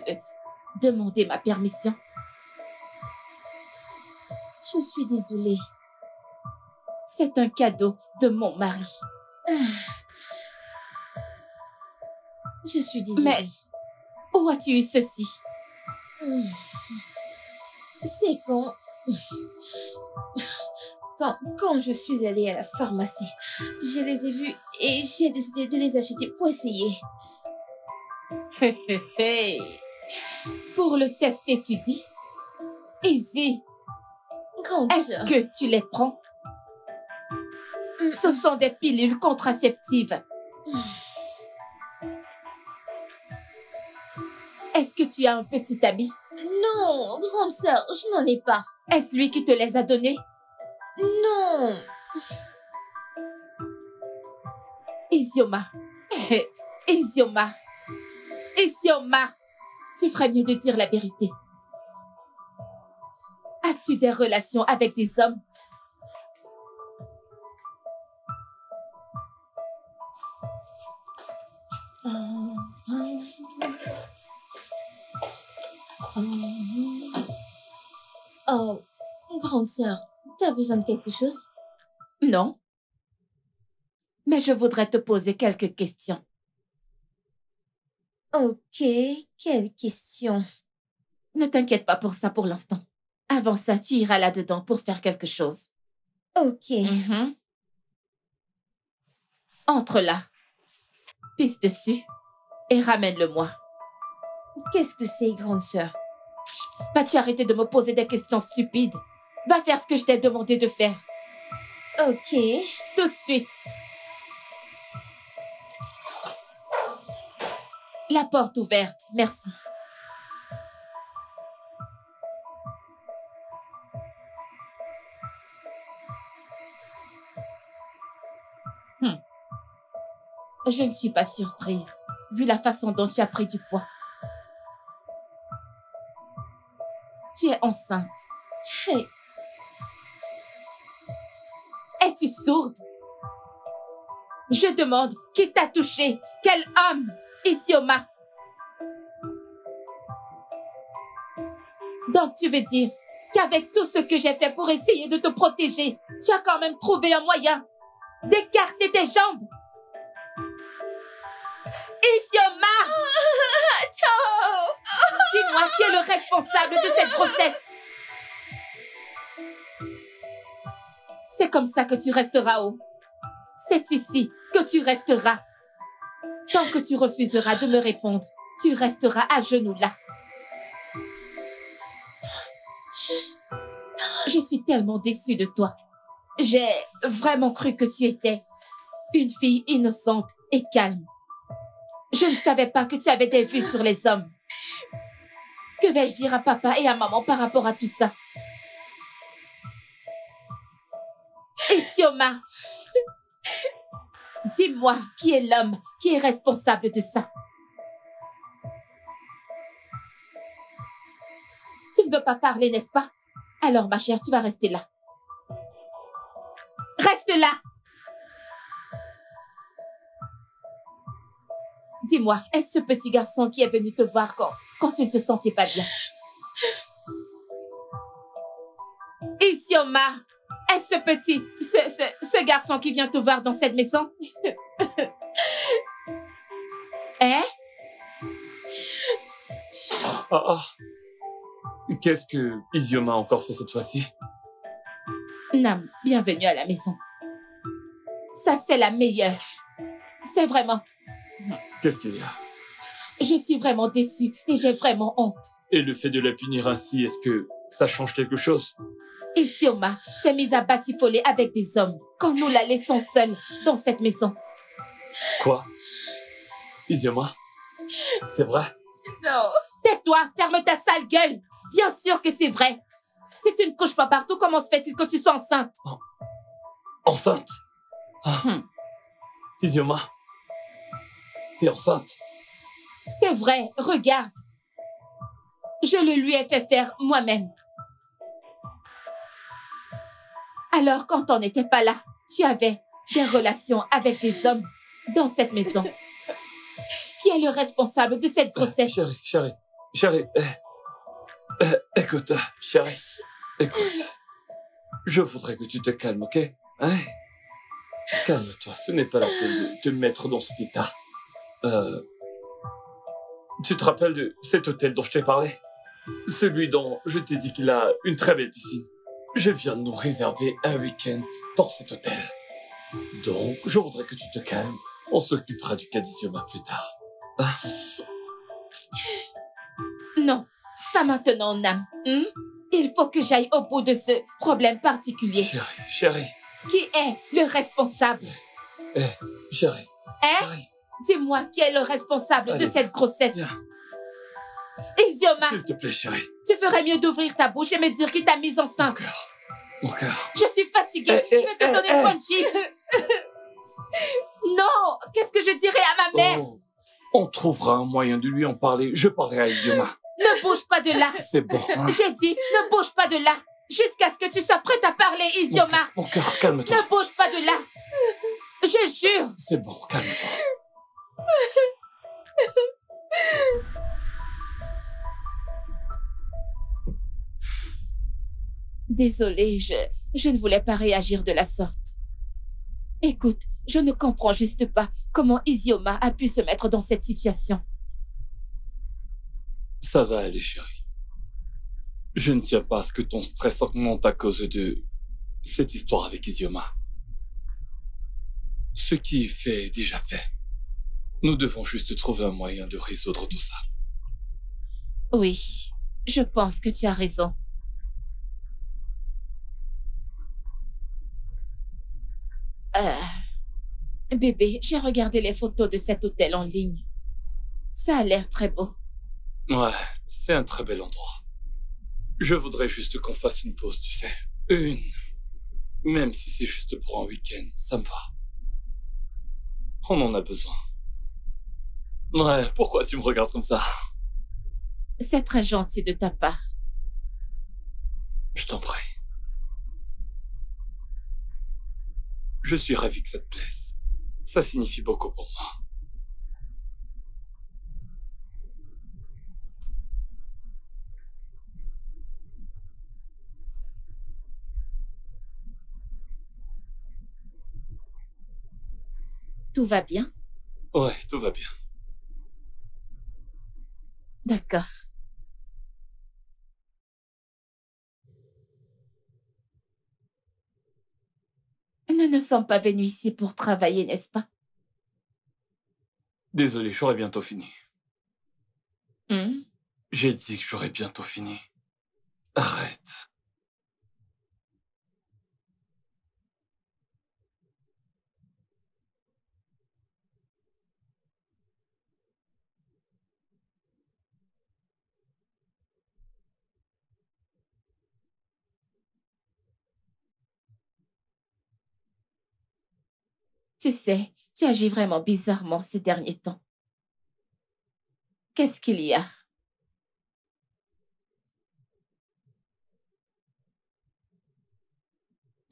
demander ma permission? Je suis désolée. C'est un cadeau de mon mari. Je suis désolée. Mais où as-tu eu ceci? C'est quand je suis allée à la pharmacie, je les ai vus et j'ai décidé de les acheter pour essayer. Pour le test étudié? Easy. Grande Est-ce sœur. que tu les prends? Ce sont des pilules contraceptives. Est-ce que tu as un petit ami? Non, grande sœur, je n'en ai pas. Est-ce lui qui te les a donnés? Non. Isioma. Isioma. Isioma. Tu ferais mieux de dire la vérité. As-tu des relations avec des hommes? Oh, grande sœur, tu as besoin de quelque chose? Non. Mais je voudrais te poser quelques questions. Ok, quelle question? Ne t'inquiète pas pour ça pour l'instant. Avant ça, tu iras là-dedans pour faire quelque chose. Ok. Mhm. Entre là, pisse dessus et ramène-le-moi. Qu'est-ce que c'est, grande sœur? Vas-tu arrêter de me poser des questions stupides? Va faire ce que je t'ai demandé de faire. Ok. Tout de suite. La porte ouverte, merci. Je ne suis pas surprise, vu la façon dont tu as pris du poids. Tu es enceinte. Hey, Es-tu sourde? Je demande qui t'a touché? Quel homme? Isioma. Donc tu veux dire qu'avec tout ce que j'ai fait pour essayer de te protéger, tu as quand même trouvé un moyen d'écarter tes jambes? Isioma! Attends! Dis-moi qui est le responsable de cette grossesse. C'est comme ça que tu resteras haut. C'est ici que tu resteras. Tant que tu refuseras de me répondre, tu resteras à genoux là. Je suis tellement déçue de toi. J'ai vraiment cru que tu étais une fille innocente et calme. Je ne savais pas que tu avais des vues sur les hommes. Que vais-je dire à papa et à maman par rapport à tout ça? Isioma, dis-moi qui est l'homme qui est responsable de ça. Tu ne veux pas parler, n'est-ce pas? Alors, ma chère, tu vas rester là. Reste là! Dis-moi, est-ce ce petit garçon qui est venu te voir quand tu ne te sentais pas bien? Isioma, est-ce ce garçon qui vient te voir dans cette maison? Hein? Qu'est-ce que Isioma a encore fait cette fois-ci? Nam, bienvenue à la maison. Ça, c'est la meilleure. C'est vraiment... Qu'est-ce qu'il y a? Je suis vraiment déçue et j'ai vraiment honte. Et le fait de la punir ainsi, est-ce que ça change quelque chose? Isioma s'est mise à batifoler avec des hommes quand nous la laissons seule dans cette maison. Quoi? Isioma? C'est vrai? Non. Tais-toi, ferme ta sale gueule. Bien sûr que c'est vrai. Si tu ne couches pas partout, comment se fait-il que tu sois enceinte? Enceinte? Isioma? T'es enceinte? C'est vrai, regarde. Je le lui ai fait faire moi-même. Alors, quand on n'était pas là, tu avais des relations avec des hommes dans cette maison. Qui est le responsable de cette grossesse? Chérie. Écoute, chérie. Écoute. Je voudrais que tu te calmes, ok? Hein? Calme-toi, ce n'est pas la peine de te mettre dans cet état. Tu te rappelles de cet hôtel dont je t'ai parlé? Celui dont je t'ai dit qu'il a une très belle piscine. Je viens de nous réserver un week-end dans cet hôtel. Donc, je voudrais que tu te calmes. On s'occupera du cas d'Isioma plus tard. Non, pas maintenant, Nam. Il faut que j'aille au bout de ce problème particulier. Chérie. Qui est le responsable? Chérie. Hein? Dis-moi qui est le responsable Allez, de cette grossesse. Viens. Isioma, S'il te plaît, chérie. tu ferais mieux d'ouvrir ta bouche et me dire qui t'a mise enceinte. Mon cœur. Je suis fatiguée. Je vais te donner une bonne chiffre. Non, qu'est-ce que je dirais à ma mère? Oh, on trouvera un moyen de lui en parler. Je parlerai à Isioma. Ne bouge pas de là. C'est bon. Hein? J'ai dit, ne bouge pas de là. Jusqu'à ce que tu sois prête à parler, Isioma. Mon cœur, calme-toi. Ne bouge pas de là. Je jure. C'est bon, calme-toi. Désolée, je ne voulais pas réagir de la sorte. Écoute, je ne comprends juste pas comment Isioma a pu se mettre dans cette situation. Ça va aller, chérie. Je ne tiens pas à ce que ton stress augmente à cause de cette histoire avec Isioma. Ce qui est fait est déjà fait. Nous devons juste trouver un moyen de résoudre tout ça. Oui, je pense que tu as raison. Bébé, j'ai regardé les photos de cet hôtel en ligne. Ça a l'air très beau. Ouais, c'est un très bel endroit. Je voudrais juste qu'on fasse une pause, tu sais. Une. Même si c'est juste pour un week-end, ça me va. On en a besoin. Ouais, pourquoi tu me regardes comme ça? C'est très gentil de ta part. Je t'en prie. Je suis ravi que ça te plaise. Ça signifie beaucoup pour moi. Tout va bien? Ouais, tout va bien. D'accord. Nous ne sommes pas venus ici pour travailler, n'est-ce pas? Désolé, j'aurai bientôt fini. Hmm? J'ai dit que j'aurais bientôt fini. Arrête. Tu sais, tu agis vraiment bizarrement ces derniers temps. Qu'est-ce qu'il y a?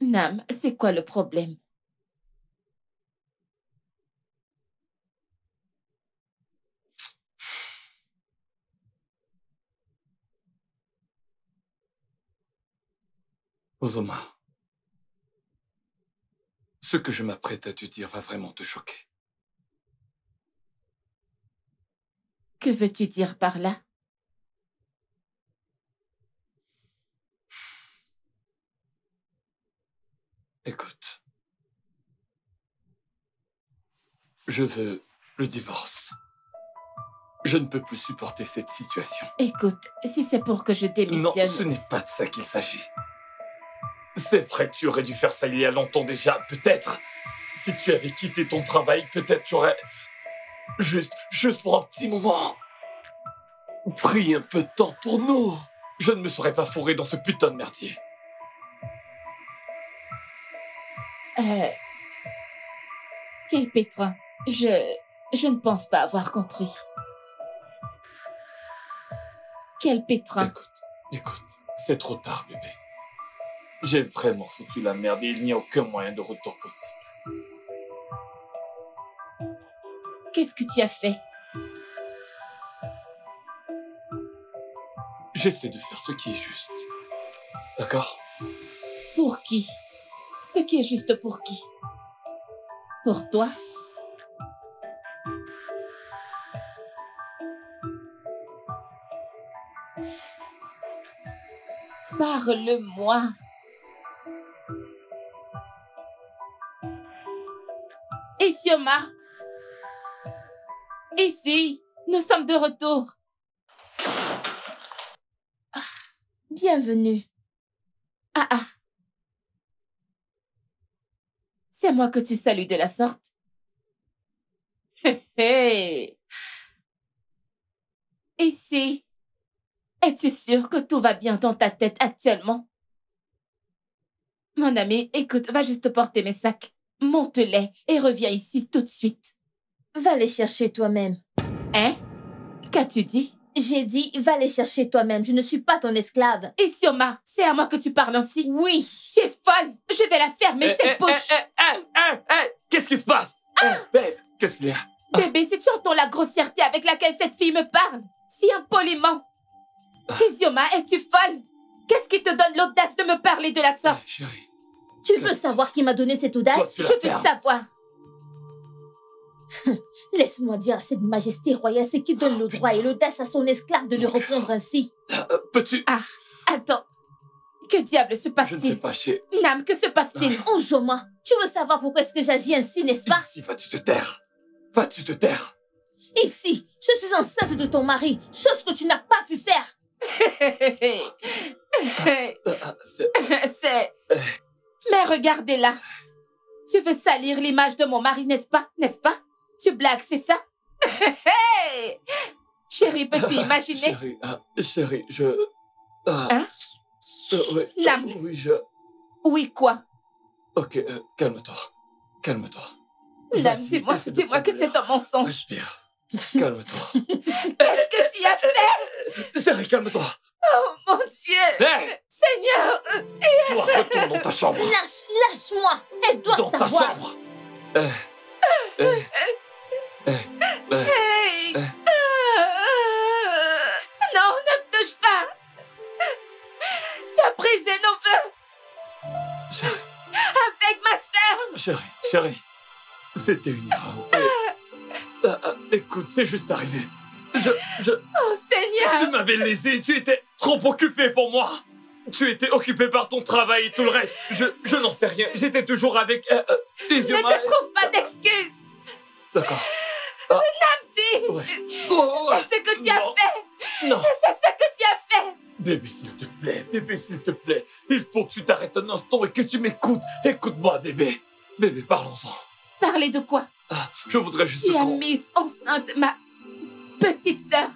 Nam, c'est quoi le problème? Ozoma, ce que je m'apprête à te dire va vraiment te choquer. Que veux-tu dire par là? Écoute, je veux le divorce. Je ne peux plus supporter cette situation. Écoute, si c'est pour que je Non, démissionne... ce n'est pas de ça qu'il s'agit. C'est vrai que tu aurais dû faire ça il y a longtemps déjà, peut-être. Si tu avais quitté ton travail, peut-être tu aurais... Juste pour un petit moment... pris un peu de temps pour nous. Je ne me serais pas fourré dans ce putain de merdier. Quel pétrin. Je ne pense pas avoir compris. Quel pétrin. Écoute, c'est trop tard, bébé. J'ai vraiment foutu la merde et il n'y a aucun moyen de retour possible. Qu'est-ce que tu as fait? J'essaie de faire ce qui est juste. D'accord? Pour qui? Ce qui est juste pour qui? Pour toi? Parle-moi. Isioma. Ici, nous sommes de retour. Bienvenue. Ah. C'est moi que tu salues de la sorte. Hey. Ici, es-tu sûr que tout va bien dans ta tête actuellement? Mon ami, écoute, va juste porter mes sacs. Monte-les et reviens ici tout de suite. Va les chercher toi-même. Hein? Qu'as-tu dit? J'ai dit, va les chercher toi-même. Je ne suis pas ton esclave. Isioma, c'est à moi que tu parles ainsi? Oui. Tu es folle! Je vais la fermer, cette bouche! Qu'est-ce qui se passe? Babe, qu'est-ce qu'il y a? Bébé, si tu entends la grossièreté avec laquelle cette fille me parle, si impoliment. Isioma, es-tu folle? Qu'est-ce qui te donne l'audace de me parler de la sorte? Chérie. Tu veux savoir qui m'a donné cette audace? Toi, tu Je la veux fermes. savoir. Laisse-moi dire à cette majesté royale ce qui donne le droit et l'audace à son esclave de lui répondre ainsi. Peux-tu... Attends. Que diable se Je ne fais passe-t-il? pas chier. Nam, que se passe-t-il? Ozoma, tu veux savoir pourquoi est-ce que j'agis ainsi, n'est-ce pas? Ici, vas-tu te taire? Vas-tu te taire? Ici, je suis enceinte de ton mari, chose que tu n'as pas pu faire. C'est... Mais regardez-la. Tu veux salir l'image de mon mari, n'est-ce pas? N'est-ce pas? Tu blagues, c'est ça? Chérie, peux-tu imaginer? Chérie, je... Hein? Oui, Nam. oui, je... Oui, quoi? Ok, calme-toi. Calme-toi. Nam, Vas-y, dis-moi essaie de que prendre c'est l'air. un mensonge. Respire. Calme-toi. Qu'est-ce que tu as fait? Chérie, calme-toi. Oh, mon Dieu! Hey, Seigneur! toi, retourne dans ta chambre. Lâche-moi, elle doit Dans ta savoir. chambre. Hey! Non, ne me touche pas! Tu as brisé nos vœux Chérie, avec ma sœur! chérie. C'était une erreur. Écoute, c'est juste arrivé. Oh Seigneur! Tu m'avais laissé, tu étais trop occupé pour moi. Tu étais occupé par ton travail et tout le reste. Je n'en sais rien. J'étais toujours avec les yeux Ne mal- te trouve pas d'excuses! D'accord. Namdi! Ouais. Oh, C'est ce que tu as non. fait! Non. C'est ce que tu as fait! Bébé, s'il te plaît. Il faut que tu t'arrêtes un instant et que tu m'écoutes. Écoute-moi, bébé. Bébé, parlons-en. Parler de quoi? Je voudrais juste Tu as qu'on... mis enceinte ma petite sœur.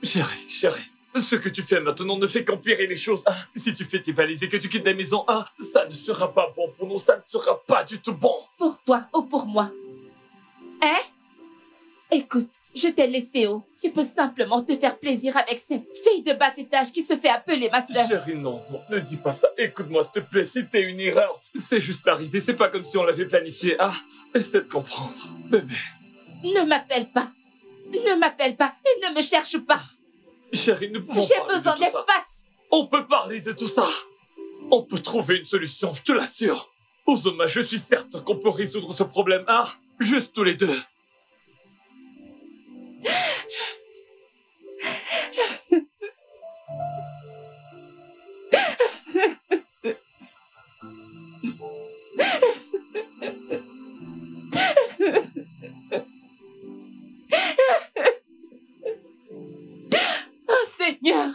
Chérie, ce que tu fais maintenant ne fait qu'empirer les choses. Si tu fais tes valises et que tu quittes la maison, ça ne sera pas bon pour nous, ça ne sera pas du tout bon. Pour toi ou pour moi? Hein? Écoute, je t'ai laissé haut. Tu peux simplement te faire plaisir avec cette fille de bas étage qui se fait appeler ma sœur. Chérie, non, ne dis pas ça. Écoute-moi, s'il te plaît, c'était une erreur. C'est juste arrivé, c'est pas comme si on l'avait planifié. Essaie de comprendre, bébé. Ne m'appelle pas. Ne m'appelle pas et ne me cherche pas. Chérie, nous pouvons J'ai parler besoin de tout ça. d'espace. On peut parler de tout ça. On peut trouver une solution, je te l'assure. Ozoma, je suis certain qu'on peut résoudre ce problème, juste tous les deux. Oh Seigneur.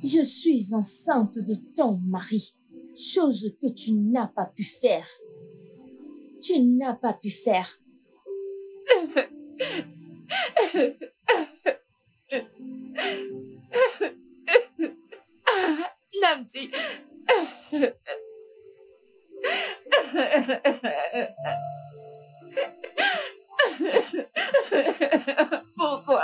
Je suis enceinte de ton mari, chose que tu n'as pas pu faire. Tu n'as pas pu faire. Namdi. Pourquoi?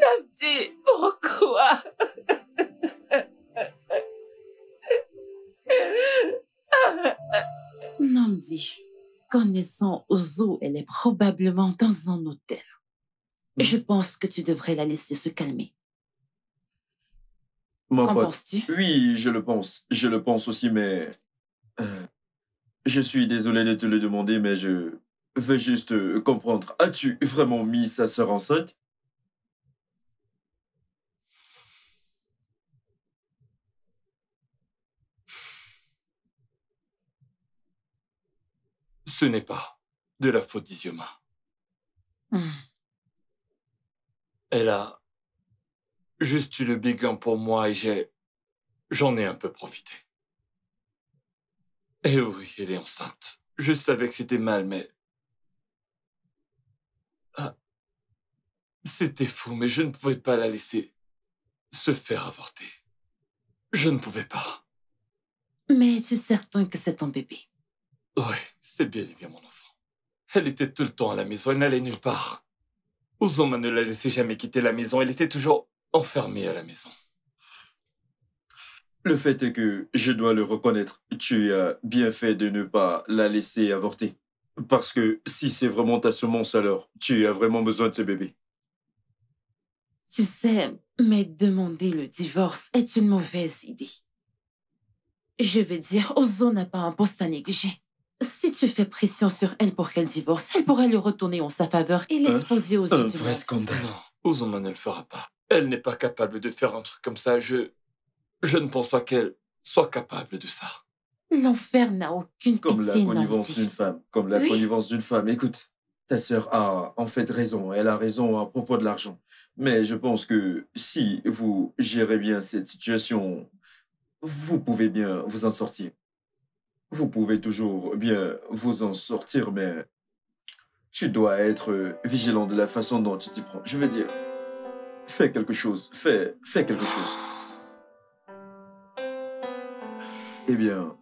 Namdi, pourquoi? Namdi, connaissant Ozo, elle est probablement dans un hôtel. Je pense que tu devrais la laisser se calmer. Mon Qu'en pote. penses-tu? Oui, je le pense. Je le pense aussi, mais... je suis désolé de te le demander, mais je veux juste comprendre. As-tu vraiment mis sa sœur enceinte? Ce n'est pas de la faute d'Isioma. Hmm. Elle a juste eu le béguin pour moi et j'en ai un peu profité. Et oui, elle est enceinte. Je savais que c'était mal, mais... c'était fou, mais je ne pouvais pas la laisser se faire avorter. Je ne pouvais pas. Mais tu es certain que c'est ton bébé? Oui, c'est bien et bien mon enfant. Elle était tout le temps à la maison, elle n'allait nulle part. Uzoma ne la laissait jamais quitter la maison, elle était toujours enfermée à la maison. Le fait est que je dois le reconnaître. Tu as bien fait de ne pas la laisser avorter. Parce que si c'est vraiment ta semence, alors tu as vraiment besoin de ce bébé. Tu sais, mais demander le divorce est une mauvaise idée. Je veux dire, Ozo n'a pas un poste à négliger. Si tu fais pression sur elle pour qu'elle divorce, elle pourrait le retourner en sa faveur et l'exposer aux yeux Un du vrai monde. scandale. Non, Uzoma ne le fera pas. Elle n'est pas capable de faire un truc comme ça. Je ne pense pas qu'elle soit capable de ça. L'enfer n'a aucune Comme la pitié, connivence Namdi. d'une femme. Comme la Oui. connivence d'une femme. Écoute, ta sœur a en fait raison. Elle a raison à propos de l'argent. Mais je pense que si vous gérez bien cette situation, vous pouvez bien vous en sortir. Vous pouvez toujours bien vous en sortir, mais tu dois être vigilant de la façon dont tu t'y prends. Je veux dire, fais quelque chose. Fais quelque chose. Eh bien,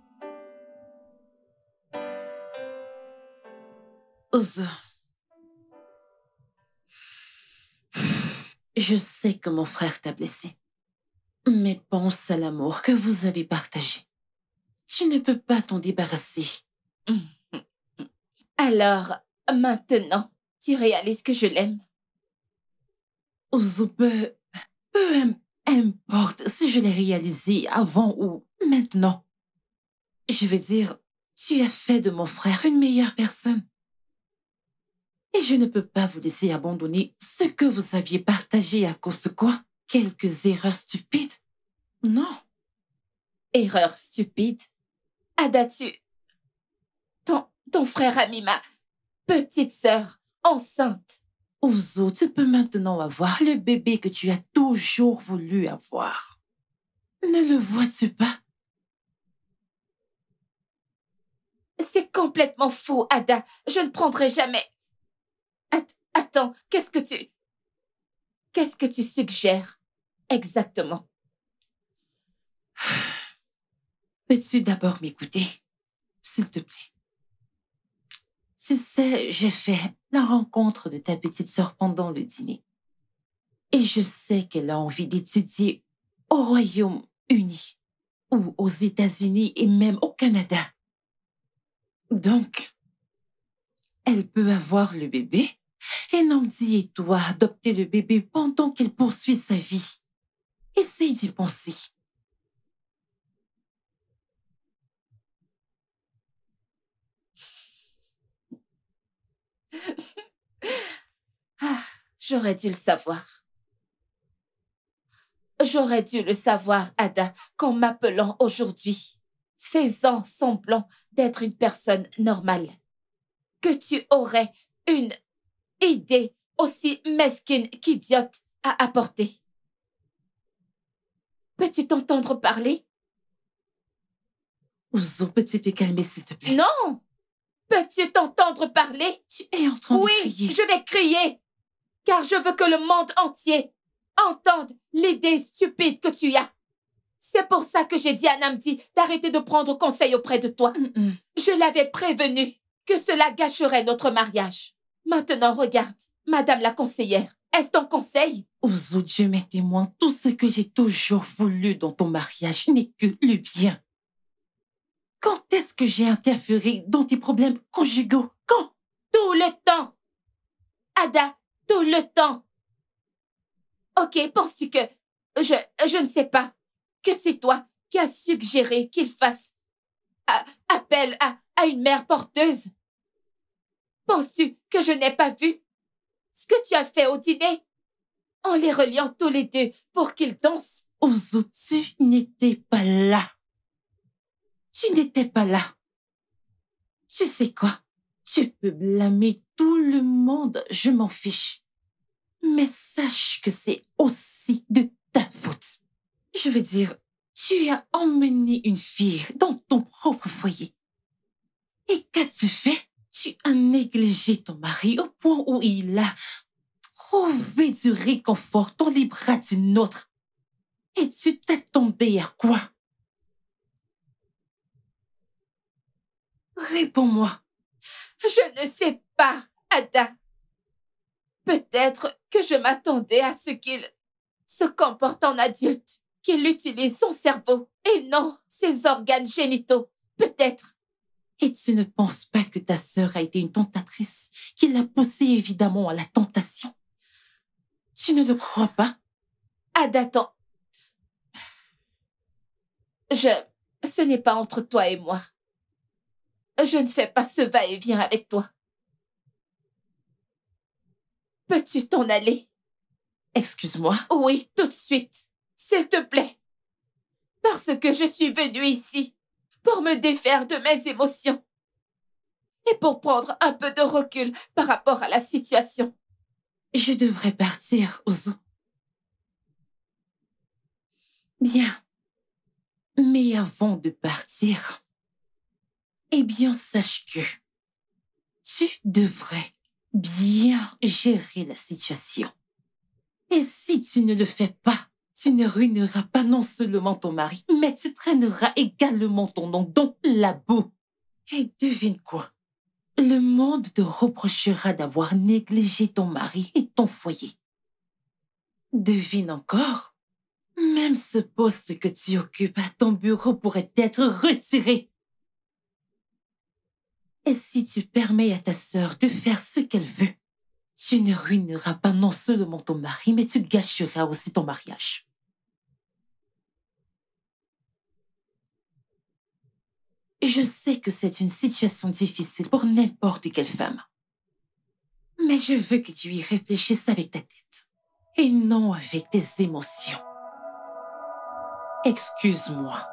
Ozo, je sais que mon frère t'a blessé, mais pense à l'amour que vous avez partagé. Tu ne peux pas t'en débarrasser. Alors, maintenant, tu réalises que je l'aime. Ozo, importe si je l'ai réalisé avant ou maintenant. Je veux dire, tu as fait de mon frère une meilleure personne. Et je ne peux pas vous laisser abandonner ce que vous aviez partagé à cause de quoi? Quelques erreurs stupides? Non. Erreur stupide. Ada, ton frère a mis ma petite sœur enceinte. Ozo, tu peux maintenant avoir le bébé que tu as toujours voulu avoir. Ne le vois-tu pas? C'est complètement faux, Ada. Je ne prendrai jamais... Attends, qu'est-ce que tu suggères exactement? Peux-tu d'abord m'écouter, s'il te plaît? Tu sais, j'ai fait la rencontre de ta petite sœur pendant le dîner. Et je sais qu'elle a envie d'étudier au Royaume-Uni ou aux États-Unis et même au Canada. Donc, elle peut avoir le bébé et Namdi et toi adopter le bébé pendant qu'elle poursuit sa vie. Essaye d'y penser. Ah, j'aurais dû le savoir. J'aurais dû le savoir, Ada, qu'en m'appelant aujourd'hui, faisant semblant d'être une personne normale, que tu aurais une idée aussi mesquine qu'idiote à apporter. Peux-tu t'entendre parler? Ouzo, peux-tu te calmer, s'il te plaît? Non! Peux-tu t'entendre parler? Tu es en train de Oui, crier. je vais crier, car je veux que le monde entier entende l'idée stupide que tu as. C'est pour ça que j'ai dit à Namdi d'arrêter de prendre conseil auprès de toi. Je l'avais prévenu que cela gâcherait notre mariage. Maintenant, regarde, Madame la conseillère, est-ce ton conseil? Ouzo, Dieu m'est témoin, tout ce que j'ai toujours voulu dans ton mariage n'est que le bien. Quand est-ce que j'ai interféré dans tes problèmes conjugaux? Quand? Tout le temps. Ada, tout le temps. Ok, penses-tu que... Je ne sais pas. Que c'est toi qui as suggéré qu'il fasse appel à une mère porteuse? Penses-tu que je n'ai pas vu ce que tu as fait au dîner en les reliant tous les deux pour qu'ils dansent? Ouzo, tu n'étais pas là. Tu n'étais pas là. Tu sais quoi? Tu peux blâmer tout le monde, je m'en fiche. Mais sache que c'est aussi de ta faute. Je veux dire, tu as emmené une fille dans ton propre foyer. Et qu'as-tu fait? Tu as négligé ton mari au point où il a trouvé du réconfort dans les bras d'une autre. Et tu t'attendais à quoi? Réponds-moi. Je ne sais pas, Ada. Peut-être que je m'attendais à ce qu'il se comporte en adulte, qu'il utilise son cerveau et non ses organes génitaux. Peut-être. Et tu ne penses pas que ta sœur a été une tentatrice, qui l'a poussée évidemment à la tentation? Tu ne le crois pas? Ada, attends. Ce n'est pas entre toi et moi. Je ne fais pas ce va-et-vient avec toi. Peux-tu t'en aller? Excuse-moi. Oui, tout de suite. S'il te plaît. Parce que je suis venue ici pour me défaire de mes émotions et pour prendre un peu de recul par rapport à la situation. Je devrais partir, Ouzo. Bien. Mais avant de partir, eh bien, sache que tu devrais bien gérer la situation. Et si tu ne le fais pas, tu ne ruineras pas non seulement ton mari, mais tu traîneras également ton nom dans la boue. Et devine quoi? Le monde te reprochera d'avoir négligé ton mari et ton foyer. Devine encore? Même ce poste que tu occupes à ton bureau pourrait être retiré. Et si tu permets à ta sœur de faire ce qu'elle veut, tu ne ruineras pas non seulement ton mari, mais tu gâcheras aussi ton mariage. Je sais que c'est une situation difficile pour n'importe quelle femme. Mais je veux que tu y réfléchisses avec ta tête et non avec tes émotions. Excuse-moi.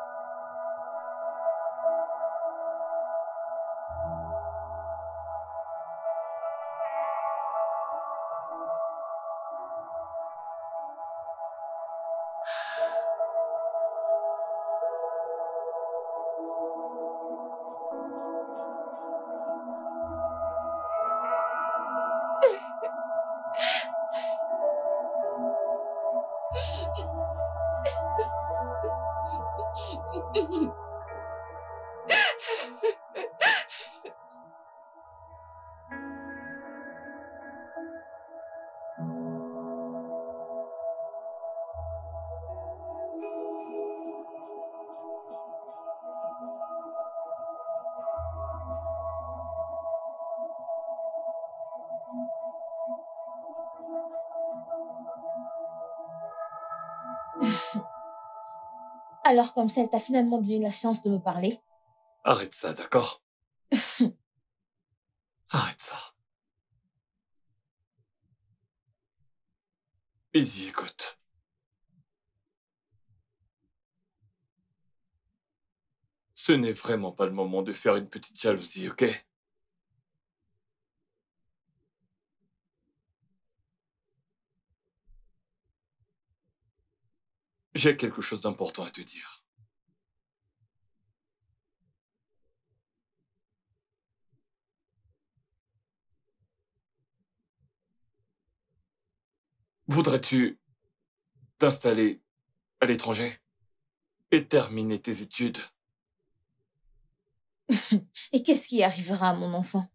Alors comme ça, elle t'a finalement donné la chance de me parler. Arrête ça, d'accord? Arrête ça. Izzy, écoute. Ce n'est vraiment pas le moment de faire une petite jalousie, ok? J'ai quelque chose d'important à te dire. Voudrais-tu t'installer à l'étranger et terminer tes études? Et qu'est-ce qui arrivera à mon enfant?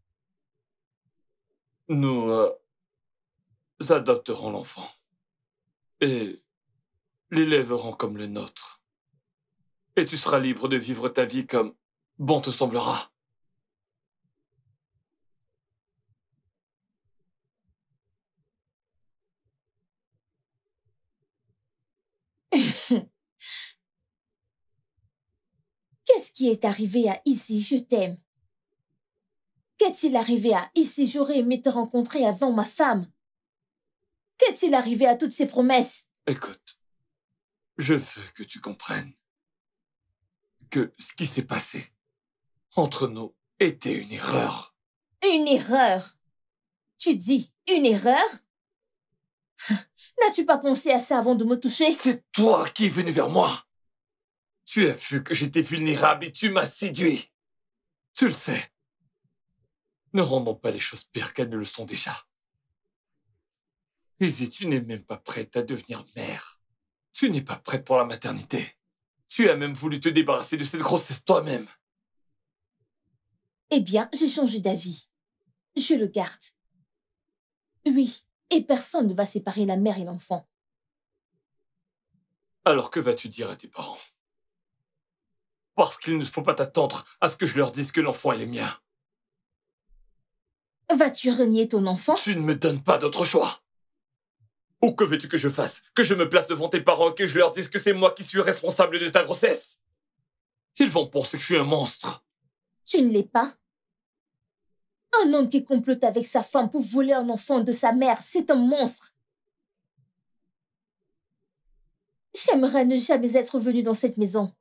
Nous adopterons l'enfant et l'élèverons comme le nôtre. Et tu seras libre de vivre ta vie comme bon te semblera. Qu'est-ce qui est arrivé à Ici, je t'aime? Qu'est-il arrivé à Ici, j'aurais aimé te rencontrer avant ma femme? Qu'est-il arrivé à toutes ces promesses? Écoute, je veux que tu comprennes que ce qui s'est passé entre nous était une erreur. Une erreur? Tu dis une erreur? N'as-tu pas pensé à ça avant de me toucher? C'est toi qui es venu vers moi. Tu as vu que j'étais vulnérable et tu m'as séduit. Tu le sais. Ne rendons pas les choses pires qu'elles ne le sont déjà. Izzy, tu n'es même pas prête à devenir mère. Tu n'es pas prête pour la maternité. Tu as même voulu te débarrasser de cette grossesse toi-même. Eh bien, j'ai changé d'avis. Je le garde. Oui, et personne ne va séparer la mère et l'enfant. Alors que vas-tu dire à tes parents? Parce qu'il ne faut pas t'attendre à ce que je leur dise que l'enfant est le mien. Vas-tu renier ton enfant? Tu ne me donnes pas d'autre choix. Ou que veux-tu que je fasse? Que je me place devant tes parents et que je leur dise que c'est moi qui suis responsable de ta grossesse? Ils vont penser que je suis un monstre. Tu ne l'es pas. Un homme qui complote avec sa femme pour voler un enfant de sa mère, c'est un monstre. J'aimerais ne jamais être venue dans cette maison.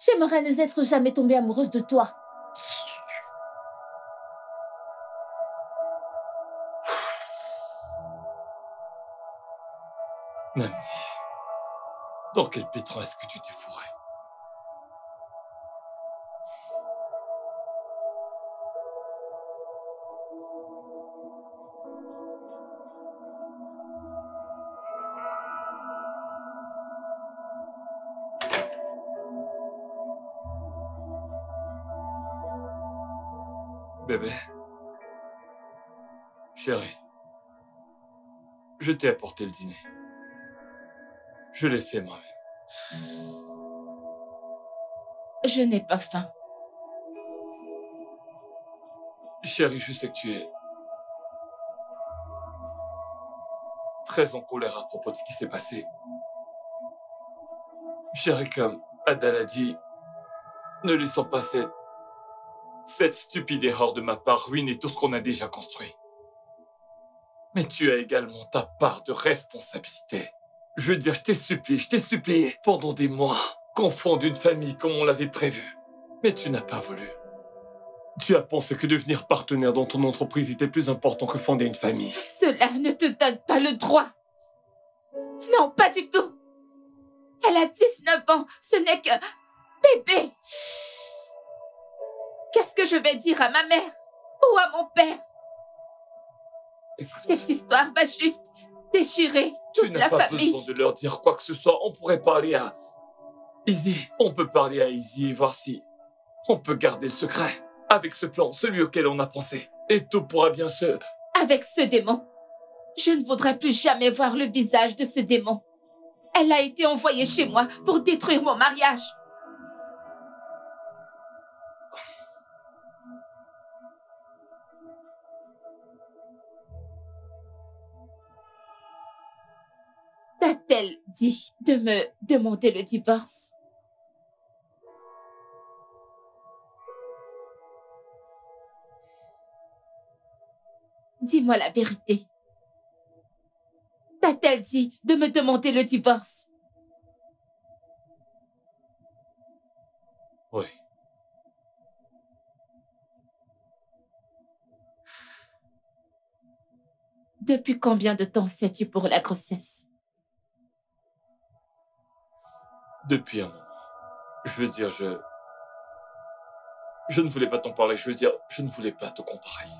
J'aimerais ne être jamais tombée amoureuse de toi. Namdi, dans quel pétrin est-ce que tu t'es fourré? Bébé. Chérie. Je t'ai apporté le dîner. Je l'ai fait moi-même. Je n'ai pas faim. Chérie, je sais que tu es très en colère à propos de ce qui s'est passé. Chérie, comme Adal a dit, ne laissons pas cette stupide erreur de ma part ruiner tout ce qu'on a déjà construit. Mais tu as également ta part de responsabilité. Je veux dire, je t'ai supplié pendant des mois qu'on fonde une famille comme on l'avait prévu. Mais tu n'as pas voulu. Tu as pensé que devenir partenaire dans ton entreprise était plus important que fonder une famille. Cela ne te donne pas le droit. Non, pas du tout. Elle a 19 ans. Ce n'est qu'un bébé. Qu'est-ce que je vais dire à ma mère ou à mon père? Écoute, Cette histoire va juste déchirer tu toute n'as la pas famille. besoin de leur dire quoi que ce soit. On pourrait parler à Izzy. On peut parler à Izzy et voir si on peut garder le secret. Avec ce plan, celui auquel on a pensé. Et tout pourra bien se... Avec ce démon. Je ne voudrais plus jamais voir le visage de ce démon. Elle a été envoyée chez moi pour détruire mon mariage. T'a-t-elle dit de me demander le divorce? Dis-moi la vérité. T'a-t-elle dit de me demander le divorce? Oui. Depuis combien de temps sais-tu pour la grossesse? Depuis un moment. Je veux dire, je ne voulais pas t'en parler. Je veux dire, je ne voulais pas te contrarier.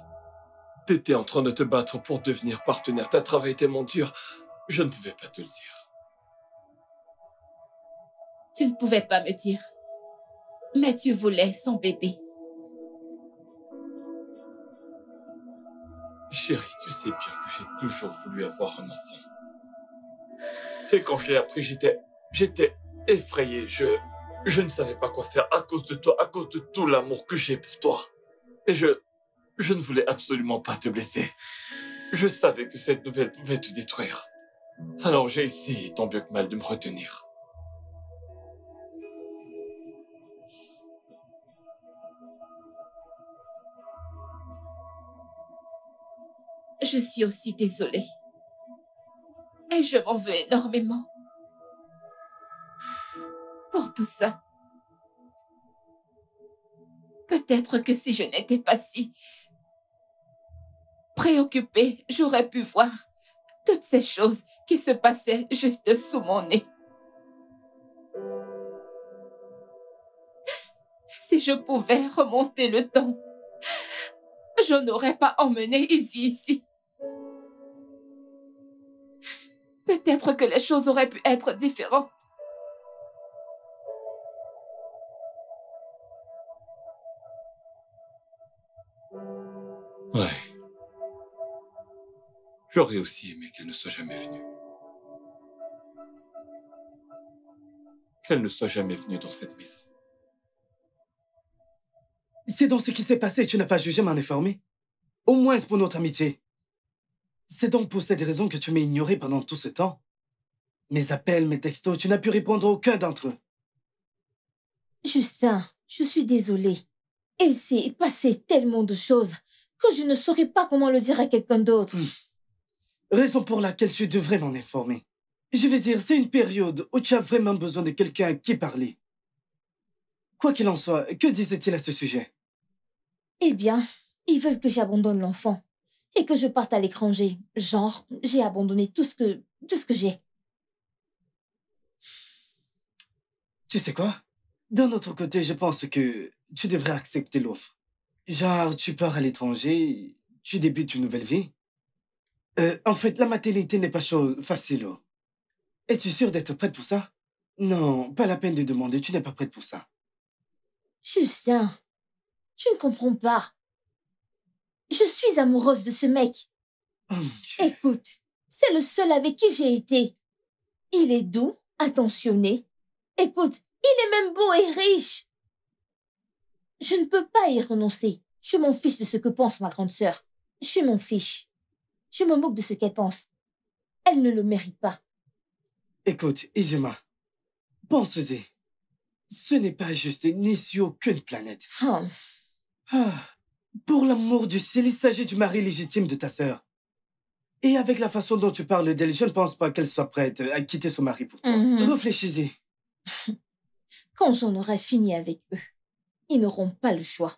T'étais en train de te battre pour devenir partenaire. T'as travaillé tellement dur. Je ne pouvais pas te le dire. Tu ne pouvais pas me dire. Mais tu voulais son bébé. Chérie, tu sais bien que j'ai toujours voulu avoir un enfant. Et quand je l'ai appris, j'étais effrayé. Je ne savais pas quoi faire à cause de toi, à cause de tout l'amour que j'ai pour toi. Et je ne voulais absolument pas te blesser. Je savais que cette nouvelle pouvait te détruire. Alors j'ai essayé tant bien que mal de me retenir. Je suis aussi désolée. Et je m'en veux énormément. Pour tout ça. Peut-être que si je n'étais pas si préoccupée, j'aurais pu voir toutes ces choses qui se passaient juste sous mon nez. Si je pouvais remonter le temps, je n'aurais pas emmené Izzy ici. Peut-être que les choses auraient pu être différentes. Ouais. J'aurais aussi aimé qu'elle ne soit jamais venue. Qu'elle ne soit jamais venue dans cette maison. C'est dans ce qui s'est passé, tu n'as pas jugé m'en informer. Au moins pour notre amitié. C'est donc pour cette raison que tu m'as ignoré pendant tout ce temps. Mes appels, mes textos, tu n'as pu répondre à aucun d'entre eux. Justin, je suis désolée. Il s'est passé tellement de choses que je ne saurais pas comment le dire à quelqu'un d'autre. Raison pour laquelle tu devrais m'en informer. Je veux dire, c'est une période où tu as vraiment besoin de quelqu'un à qui parler. Quoi qu'il en soit, que disait-il à ce sujet? Eh bien, ils veulent que j'abandonne l'enfant et que je parte à l'étranger. Genre, j'ai abandonné tout ce que j'ai. Tu sais quoi? D'un autre côté, je pense que tu devrais accepter l'offre. Genre, tu pars à l'étranger, tu débutes une nouvelle vie. En fait, la maternité n'est pas chose facile. Oh. Es-tu sûre d'être prête pour ça? Non, pas la peine de demander, tu n'es pas prête pour ça. Justin, tu ne comprends pas. Je suis amoureuse de ce mec. Oh mon Dieu. Écoute, c'est le seul avec qui j'ai été. Il est doux, attentionné. Écoute, il est même beau et riche. Je ne peux pas y renoncer. Je m'en fiche de ce que pense ma grande sœur. Je m'en fiche. Je me moque de ce qu'elle pense. Elle ne le mérite pas. Écoute, Izuma, pense-y. Ce n'est pas juste ni sur aucune planète. Oh, Ah, pour l'amour du ciel, il s'agit du mari légitime de ta sœur. Et avec la façon dont tu parles d'elle, je ne pense pas qu'elle soit prête à quitter son mari pour toi. Mhm. Réfléchis-y. Quand j'en aurai fini avec eux, ils n'auront pas le choix.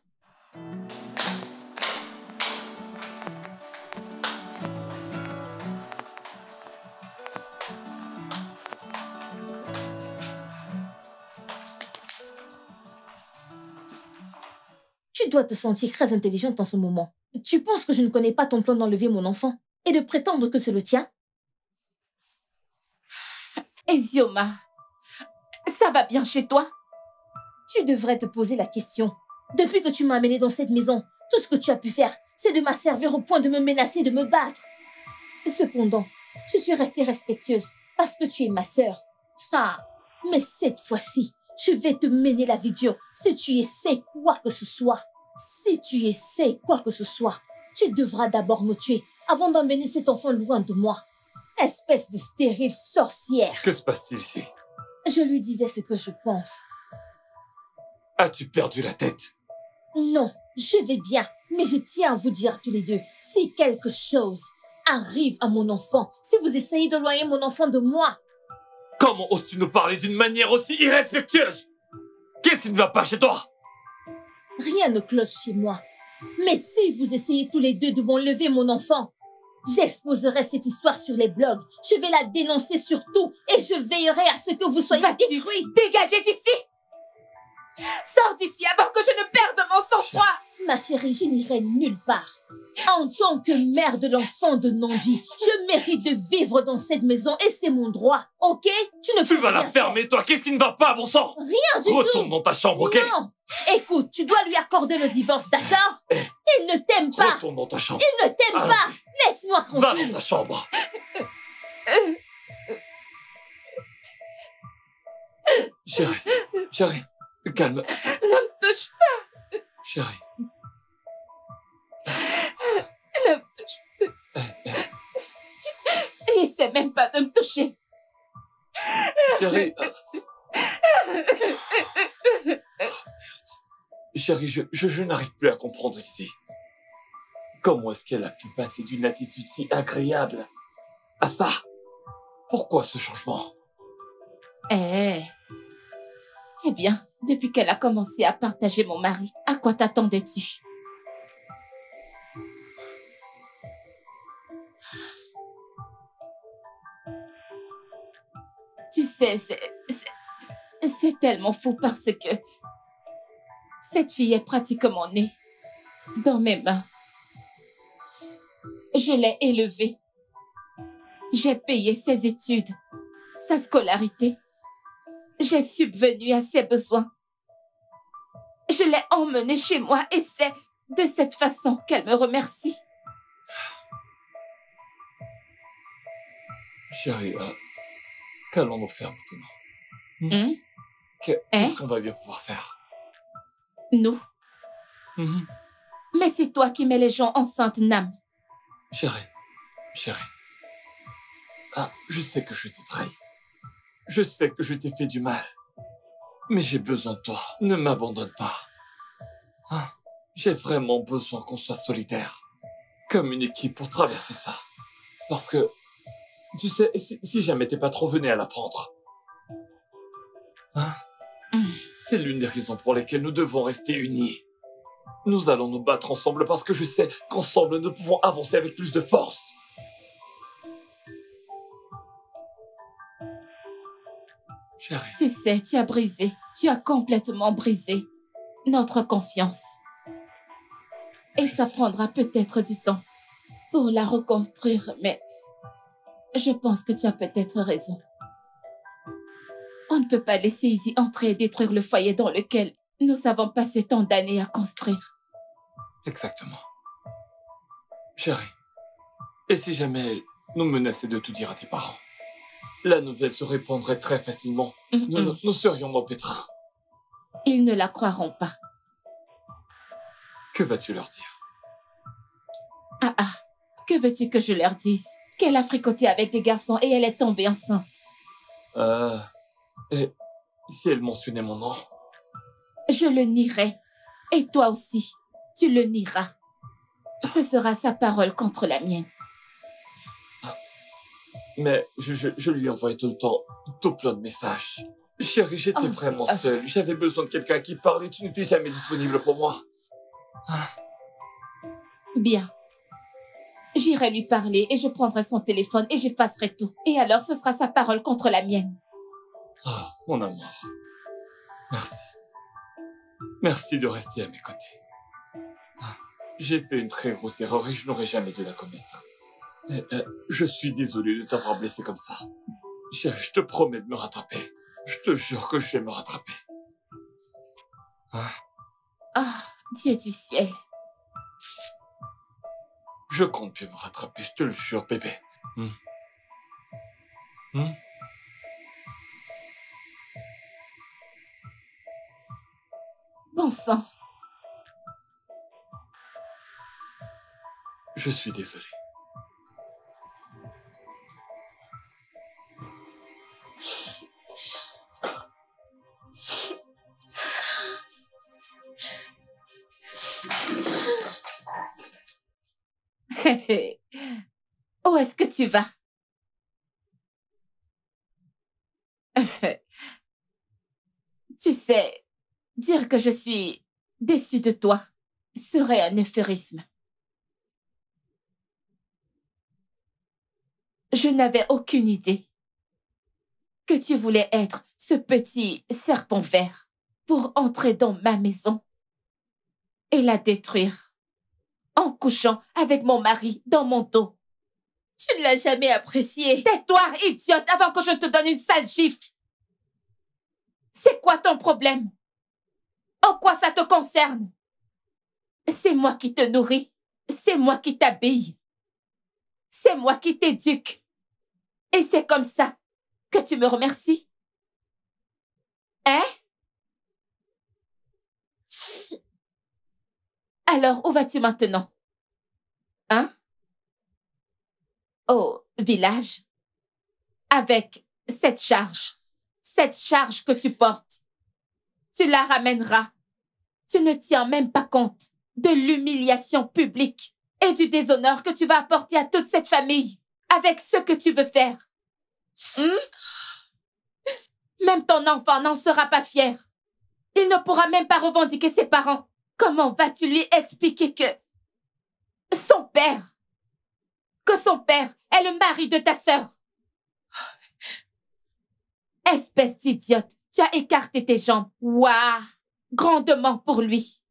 Tu dois te sentir très intelligente en ce moment. Tu penses que je ne connais pas ton plan d'enlever mon enfant et de prétendre que c'est le tien? Ezioma, ça va bien chez toi? Tu devrais te poser la question. Depuis que tu m'as amenée dans cette maison, tout ce que tu as pu faire, c'est de m'asservir au point de me menacer de me battre. Cependant, je suis restée respectueuse parce que tu es ma sœur. Ah, mais cette fois-ci, je vais te mener la vie dure si tu essaies quoi que ce soit. Si tu essaies quoi que ce soit, tu devras d'abord me tuer avant d'emmener cet enfant loin de moi. Espèce de stérile sorcière. Que se passe-t-il ici? Je lui disais ce que je pense. As-tu perdu la tête? Non, je vais bien, mais je tiens à vous dire tous les deux, si quelque chose arrive à mon enfant, si vous essayez d'éloigner mon enfant de moi, Comment oses-tu nous parler d'une manière aussi irrespectueuse? Qu'est-ce qui ne va pas chez toi? rien ne cloche chez moi. Mais si vous essayez tous les deux de m'enlever mon enfant, j'exposerai cette histoire sur les blogs, je vais la dénoncer sur tout et je veillerai à ce que vous soyez Va-tu détruits. dégager d'ici? Sors d'ici avant que je ne perde mon sang-froid! Ma chérie, je n'irai nulle part. En tant que mère de l'enfant de Nandi, je mérite de vivre dans cette maison et c'est mon droit, ok? Tu ne Tu peux vas la rien fermer, toi. Qu'est-ce qui ne va pas, bon sang? faire. Rien du Retourne tout. dans ta chambre, ok? Non. Écoute, tu dois lui accorder le divorce, d'accord? Il ne t'aime pas. Retourne dans ta chambre. Il ne t'aime Allons-y. pas. Laisse-moi Va dans tranquille. ta chambre. Chérie, calme. Ne me touche Chérie, pas, ne me touche pas. N'essaie même pas de me toucher. chérie. Chérie, je n'arrive plus à comprendre ici. Comment est-ce qu'elle a pu passer d'une attitude si agréable à ça? Pourquoi ce changement? Eh bien, depuis qu'elle a commencé à partager mon mari, à quoi t'attendais-tu? Tu sais, c'est tellement fou parce que cette fille est pratiquement née dans mes mains. Je l'ai élevée. J'ai payé ses études, sa scolarité. J'ai subvenu à ses besoins. Je l'ai emmenée chez moi et c'est de cette façon qu'elle me remercie. Chérie, qu'allons-nous faire maintenant? Qu'est-ce qu'on va bien pouvoir faire? Nous. Mhm. Mais c'est toi qui mets les gens enceintes, Nam. Chérie. Je sais que je t'ai trahi. Je sais que je t'ai fait du mal. Mais j'ai besoin de toi. Ne m'abandonne pas. J'ai vraiment besoin qu'on soit solidaires. Comme une équipe pour traverser ça. Parce que, tu sais, si jamais t'es pas trop venu à l'apprendre. C'est l'une des raisons pour lesquelles nous devons rester unis. Nous allons nous battre ensemble parce que je sais qu'ensemble nous pouvons avancer avec plus de force. Chérie. Tu sais, tu as complètement brisé notre confiance. Et ça prendra peut-être du temps pour la reconstruire, mais je pense que tu as peut-être raison. On ne peut pas laisser Izzy entrer et détruire le foyer dans lequel nous avons passé tant d'années à construire. Exactement. Chérie, et si jamais nous menaçait de tout dire à tes parents? La nouvelle se répandrait très facilement. Nous serions en pétrin. Ils ne la croiront pas. Que vas-tu leur dire? Ah, que veux-tu que je leur dise? Qu'elle a fricoté avec des garçons et elle est tombée enceinte. Et si elle mentionnait mon nom? Je le nierai. Et toi aussi, tu le nieras. Ce sera sa parole contre la mienne. Mais je lui envoyais tout le temps tout plein de messages. Chérie, j'étais vraiment seule. J'avais besoin de quelqu'un qui parle et tu n'étais jamais disponible pour moi. Bien. J'irai lui parler et je prendrai son téléphone et j'effacerai tout. Et alors, ce sera sa parole contre la mienne. Oh, mon amour. Merci. Merci de rester à mes côtés. J'ai fait une très grosse erreur et je n'aurais jamais dû la commettre. Je suis désolé de t'avoir blessé comme ça. Je te promets de me rattraper. Je te jure que je vais me rattraper. Dieu du ciel. Je compte bien me rattraper, je te le jure, bébé. Bon sang. Je suis désolé. Où est-ce que tu vas? Tu sais, dire que je suis déçue de toi serait un euphémisme. Je n'avais aucune idée que tu voulais être ce petit serpent vert pour entrer dans ma maison et la détruire en couchant avec mon mari dans mon dos. Tu ne l'as jamais apprécié. Tais-toi, idiote, avant que je te donne une sale gifle. C'est quoi ton problème? En quoi ça te concerne? C'est moi qui te nourris. C'est moi qui t'habille. C'est moi qui t'éduque. Et c'est comme ça que tu me remercies. Hein? Alors, où vas-tu maintenant? Hein? Au village? Avec cette charge que tu portes. Tu la ramèneras. Tu ne tiens même pas compte de l'humiliation publique et du déshonneur que tu vas apporter à toute cette famille avec ce que tu veux faire. Même ton enfant n'en sera pas fier. Il ne pourra même pas revendiquer ses parents. Comment vas-tu lui expliquer que son père est le mari de ta sœur? Espèce d'idiote, tu as écarté tes jambes. Waouh! Grandement pour lui.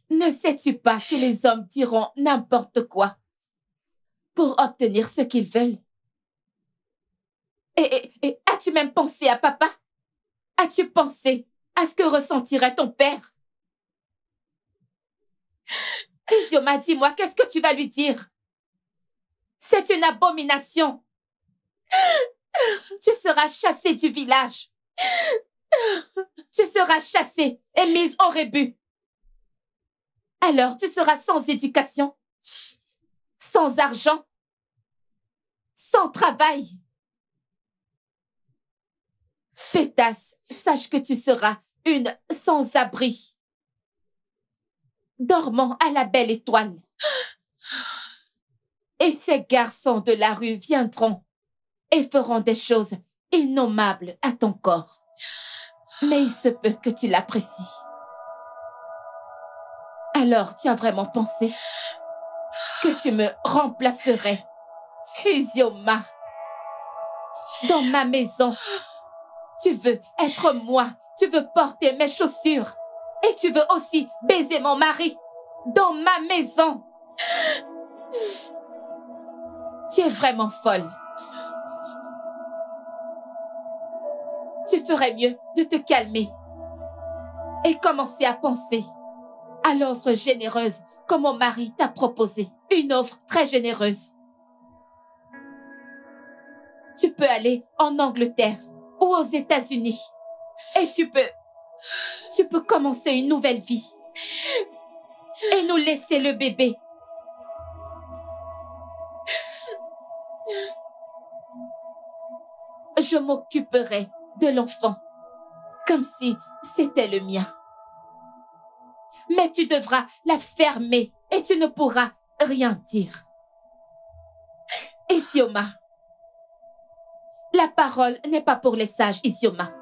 Ne sais-tu pas que les hommes diront n'importe quoi pour obtenir ce qu'ils veulent? Et as-tu même pensé à papa? As-tu pensé à ce que ressentirait ton père? Isioma, dis-moi, qu'est-ce que tu vas lui dire? C'est une abomination. Tu seras chassée du village. Tu seras chassée et mise au rébut. Alors tu seras sans éducation, sans argent, sans travail. Pétasse, sache que tu seras une sans-abri, dormant à la belle étoile. Et ces garçons de la rue viendront et feront des choses innommables à ton corps. Mais il se peut que tu l'apprécies. Alors, tu as vraiment pensé que tu me remplacerais, Isioma, dans ma maison? Tu veux être moi, tu veux porter mes chaussures et tu veux aussi baiser mon mari dans ma maison. Tu es vraiment folle. Tu ferais mieux de te calmer et commencer à penser à l'offre généreuse que mon mari t'a proposée. Une offre très généreuse. Tu peux aller en Angleterre ou aux États-Unis et tu peux commencer une nouvelle vie et nous laisser le bébé. Je m'occuperai de l'enfant comme si c'était le mien. Mais tu devras la fermer et tu ne pourras rien dire. Isioma, la parole n'est pas pour les sages, Isioma.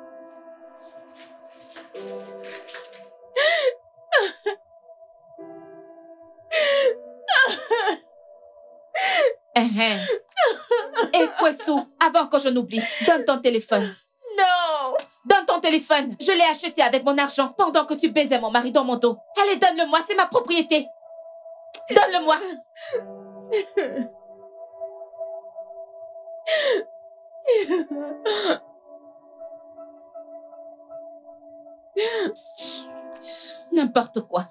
Et Kwesou, avant que je n'oublie, donne ton téléphone. Non! Donne ton téléphone. Je l'ai acheté avec mon argent pendant que tu baisais mon mari dans mon dos. Allez, donne-le-moi, c'est ma propriété. Donne-le-moi. N'importe quoi.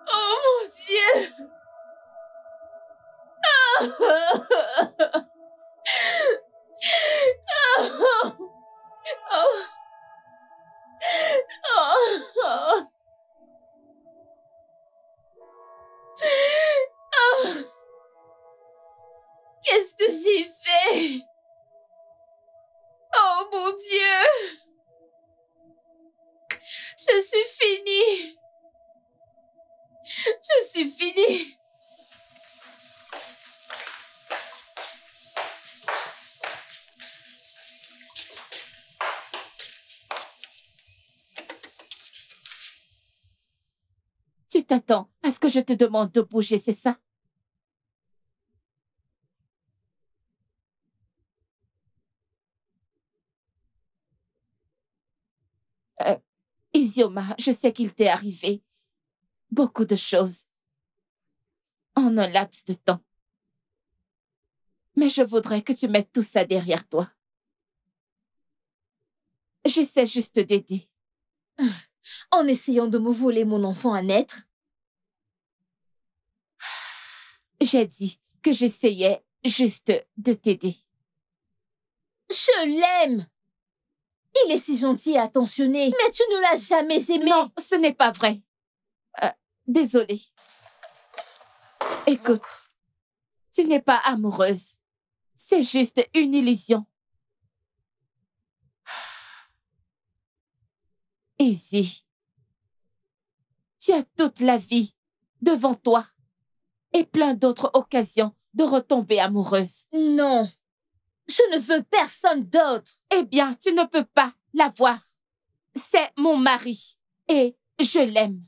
Oh mon Dieu! Qu'est-ce que j'ai fait? Oh mon Dieu! Je suis finie! Je suis finie! Tu t'attends à ce que je te demande de bouger, c'est ça? Isioma, je sais qu'il t'est arrivé beaucoup de choses en un laps de temps. Mais je voudrais que tu mettes tout ça derrière toi. J'essaie juste d'aider. En essayant de me voler mon enfant à naître? J'ai dit que j'essayais juste de t'aider. Je l'aime! Il est si gentil et attentionné, mais tu ne l'as jamais aimé. Non, ce n'est pas vrai. Désolée. Écoute, tu n'es pas amoureuse. C'est juste une illusion. Izzy, tu as toute la vie devant toi et plein d'autres occasions de retomber amoureuse. Non, je ne veux personne d'autre. Eh bien, tu ne peux pas l'avoir. C'est mon mari et je l'aime.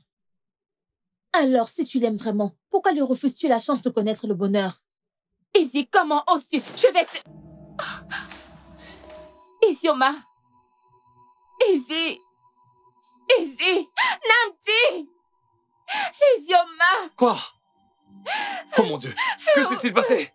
Alors, si tu l'aimes vraiment, pourquoi lui refuses-tu la chance de connaître le bonheur? Izzy, comment oses-tu? Je vais te... Isioma. Izzy. Izzy. Namdi. Isioma. Quoi? Oh mon Dieu, que s'est-il passé?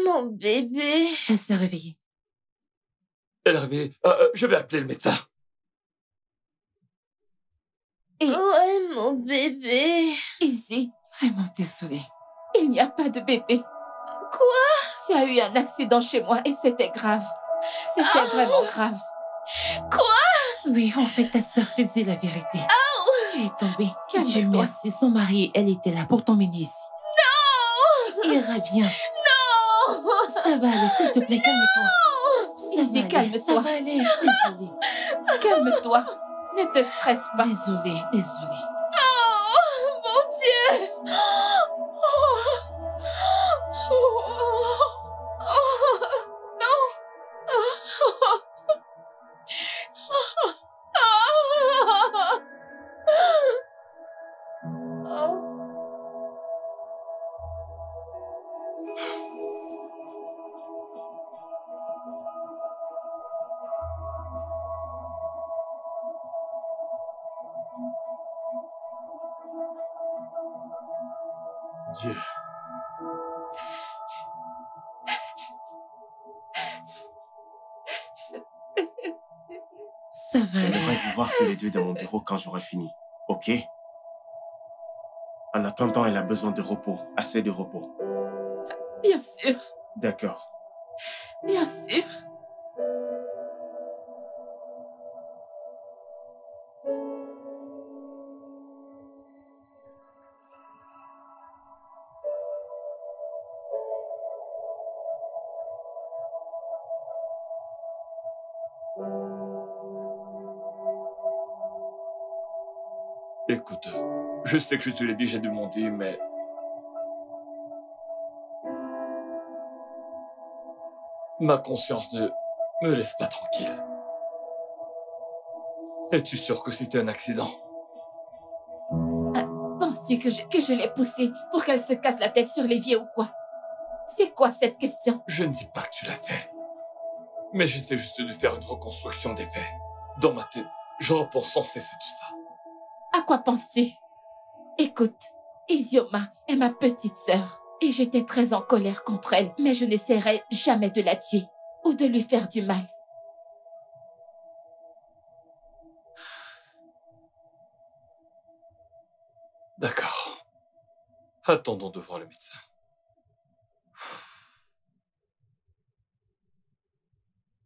Mon bébé. Elle s'est réveillée. Elle est réveillée. Je vais appeler le médecin. Et Ouais, mon bébé. Izzy, Vraiment désolée. il n'y a pas de bébé. Quoi? Tu as eu un accident chez moi et c'était grave. C'était vraiment grave. Oui, en fait, ta sœur te disait la vérité. Tu es tombée. Calme-toi. Dieu merci, son mari, elle était là pour t'emmener ici. Non! Ira bien. Non! Ça va aller, s'il te plaît, calme-toi. Ça Izzy, va aller, calme-toi. ça va aller. Désolée. Calme-toi. Ne te stresse pas. Désolée, désolée. Oh, mon Dieu! Dieu. Ça va aller. J'aimerais vous voir tous les deux dans mon bureau quand j'aurai fini. Ok? En attendant, elle a besoin de repos. Assez de repos. Bien sûr, D'accord. bien sûr. Écoute, je sais que je te l'ai déjà demandé, mais... Ma conscience ne me laisse pas tranquille. Es-tu sûr que c'était un accident? Penses-tu que je l'ai poussée pour qu'elle se casse la tête sur l'évier ou quoi? C'est quoi cette question? Je ne dis pas que tu l'as fait. Mais j'essaie juste de faire une reconstruction des faits. Dans ma tête, je repense sans cesse à tout ça. À quoi penses-tu? Écoute, Izioma est ma petite sœur et j'étais très en colère contre elle, mais je n'essaierai jamais de la tuer ou de lui faire du mal. D'accord. Attendons de voir le médecin.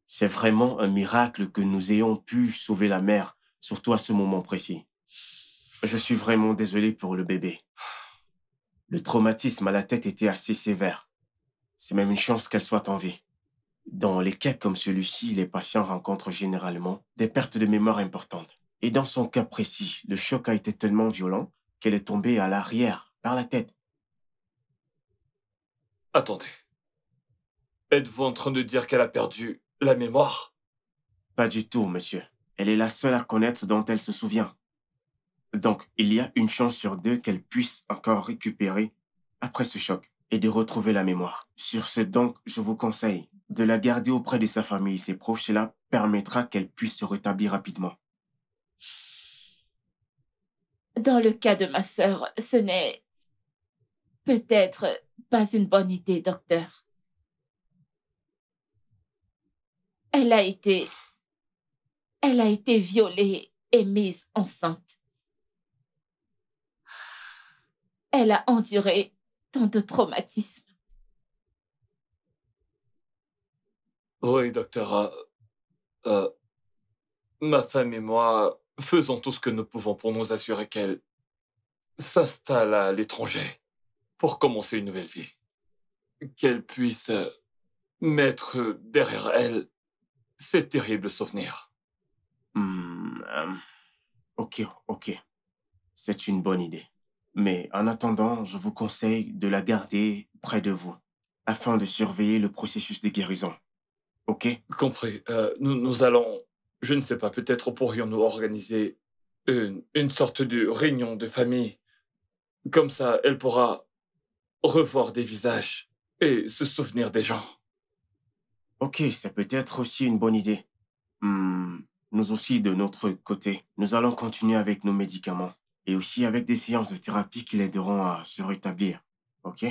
C'est vraiment un miracle que nous ayons pu sauver la mère, surtout à ce moment précis. Je suis vraiment désolé pour le bébé. Le traumatisme à la tête était assez sévère. C'est même une chance qu'elle soit en vie. Dans les cas comme celui-ci, les patients rencontrent généralement des pertes de mémoire importantes. Et dans son cas précis, le choc a été tellement violent qu'elle est tombée à l'arrière, par la tête. Attendez. Êtes-vous en train de dire qu'elle a perdu la mémoire? Pas du tout, monsieur. Elle est la seule à connaître dont elle se souvient. Donc, il y a une chance sur deux qu'elle puisse encore récupérer après ce choc et de retrouver la mémoire. Sur ce, donc, je vous conseille de la garder auprès de sa famille et ses proches. Cela permettra qu'elle puisse se rétablir rapidement. Dans le cas de ma sœur, ce n'est peut-être pas une bonne idée, docteur. Elle a été violée et mise enceinte. Elle a enduré tant de traumatismes. Oui, docteur. Ma femme et moi faisons tout ce que nous pouvons pour nous assurer qu'elle s'installe à l'étranger pour commencer une nouvelle vie. Qu'elle puisse mettre derrière elle ces terribles souvenirs. Ok. C'est une bonne idée. Mais en attendant, je vous conseille de la garder près de vous afin de surveiller le processus de guérison. Ok? Compris. Nous allons, je ne sais pas, peut-être pourrions-nous organiser une sorte de réunion de famille. Comme ça, elle pourra revoir des visages et se souvenir des gens. Ok, ça peut être aussi une bonne idée. Nous aussi, de notre côté, nous allons continuer avec nos médicaments et aussi avec des séances de thérapie qui l'aideront à se rétablir. Ok?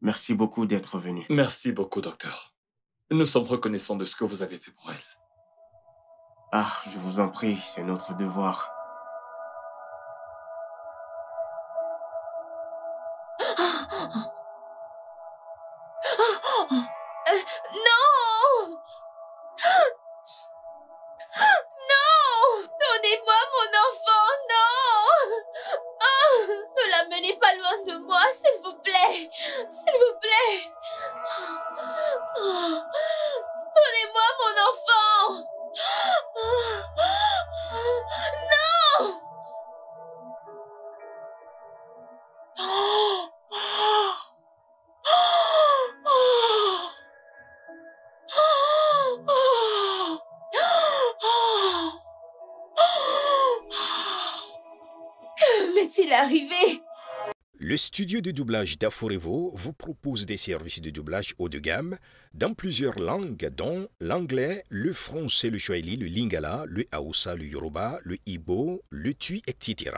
Merci beaucoup d'être venu. Merci beaucoup, docteur. Nous sommes reconnaissants de ce que vous avez fait pour elle. Ah, je vous en prie, c'est notre devoir. Non! Non! Donnez-moi mon enfant, non! Ah, ne l'amenez pas loin de moi, s'il vous plaît! S'il vous plaît! Ah, donnez-moi mon enfant! Non! Que m'est-il arrivé? Le studio de doublage d'Aforevo vous propose des services de doublage haut de gamme dans plusieurs langues, dont l'anglais, le français, le swahili, le lingala, le hausa, le yoruba, le igbo, le tui, etc.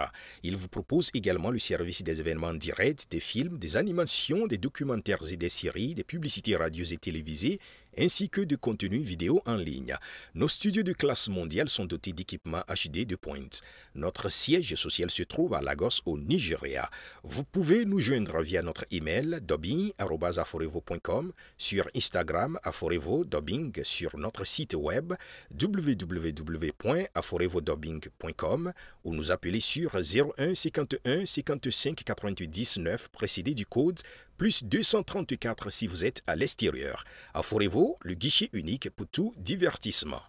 Il vous propose également le service des événements directs, des films, des animations, des documentaires et des séries, des publicités radio et télévisées, ainsi que de contenus vidéo en ligne. Nos studios de classe mondiale sont dotés d'équipements HD de pointe. Notre siège social se trouve à Lagos, au Nigeria. Vous pouvez nous joindre via notre email dubbing@aforevo.com, sur Instagram Aforevo Dubbing, sur notre site web www.aforevodubbing.com ou nous appeler sur 01 51 55 90 9 précédé du code plus 234 si vous êtes à l'extérieur. Aforevo, le guichet unique pour tout divertissement.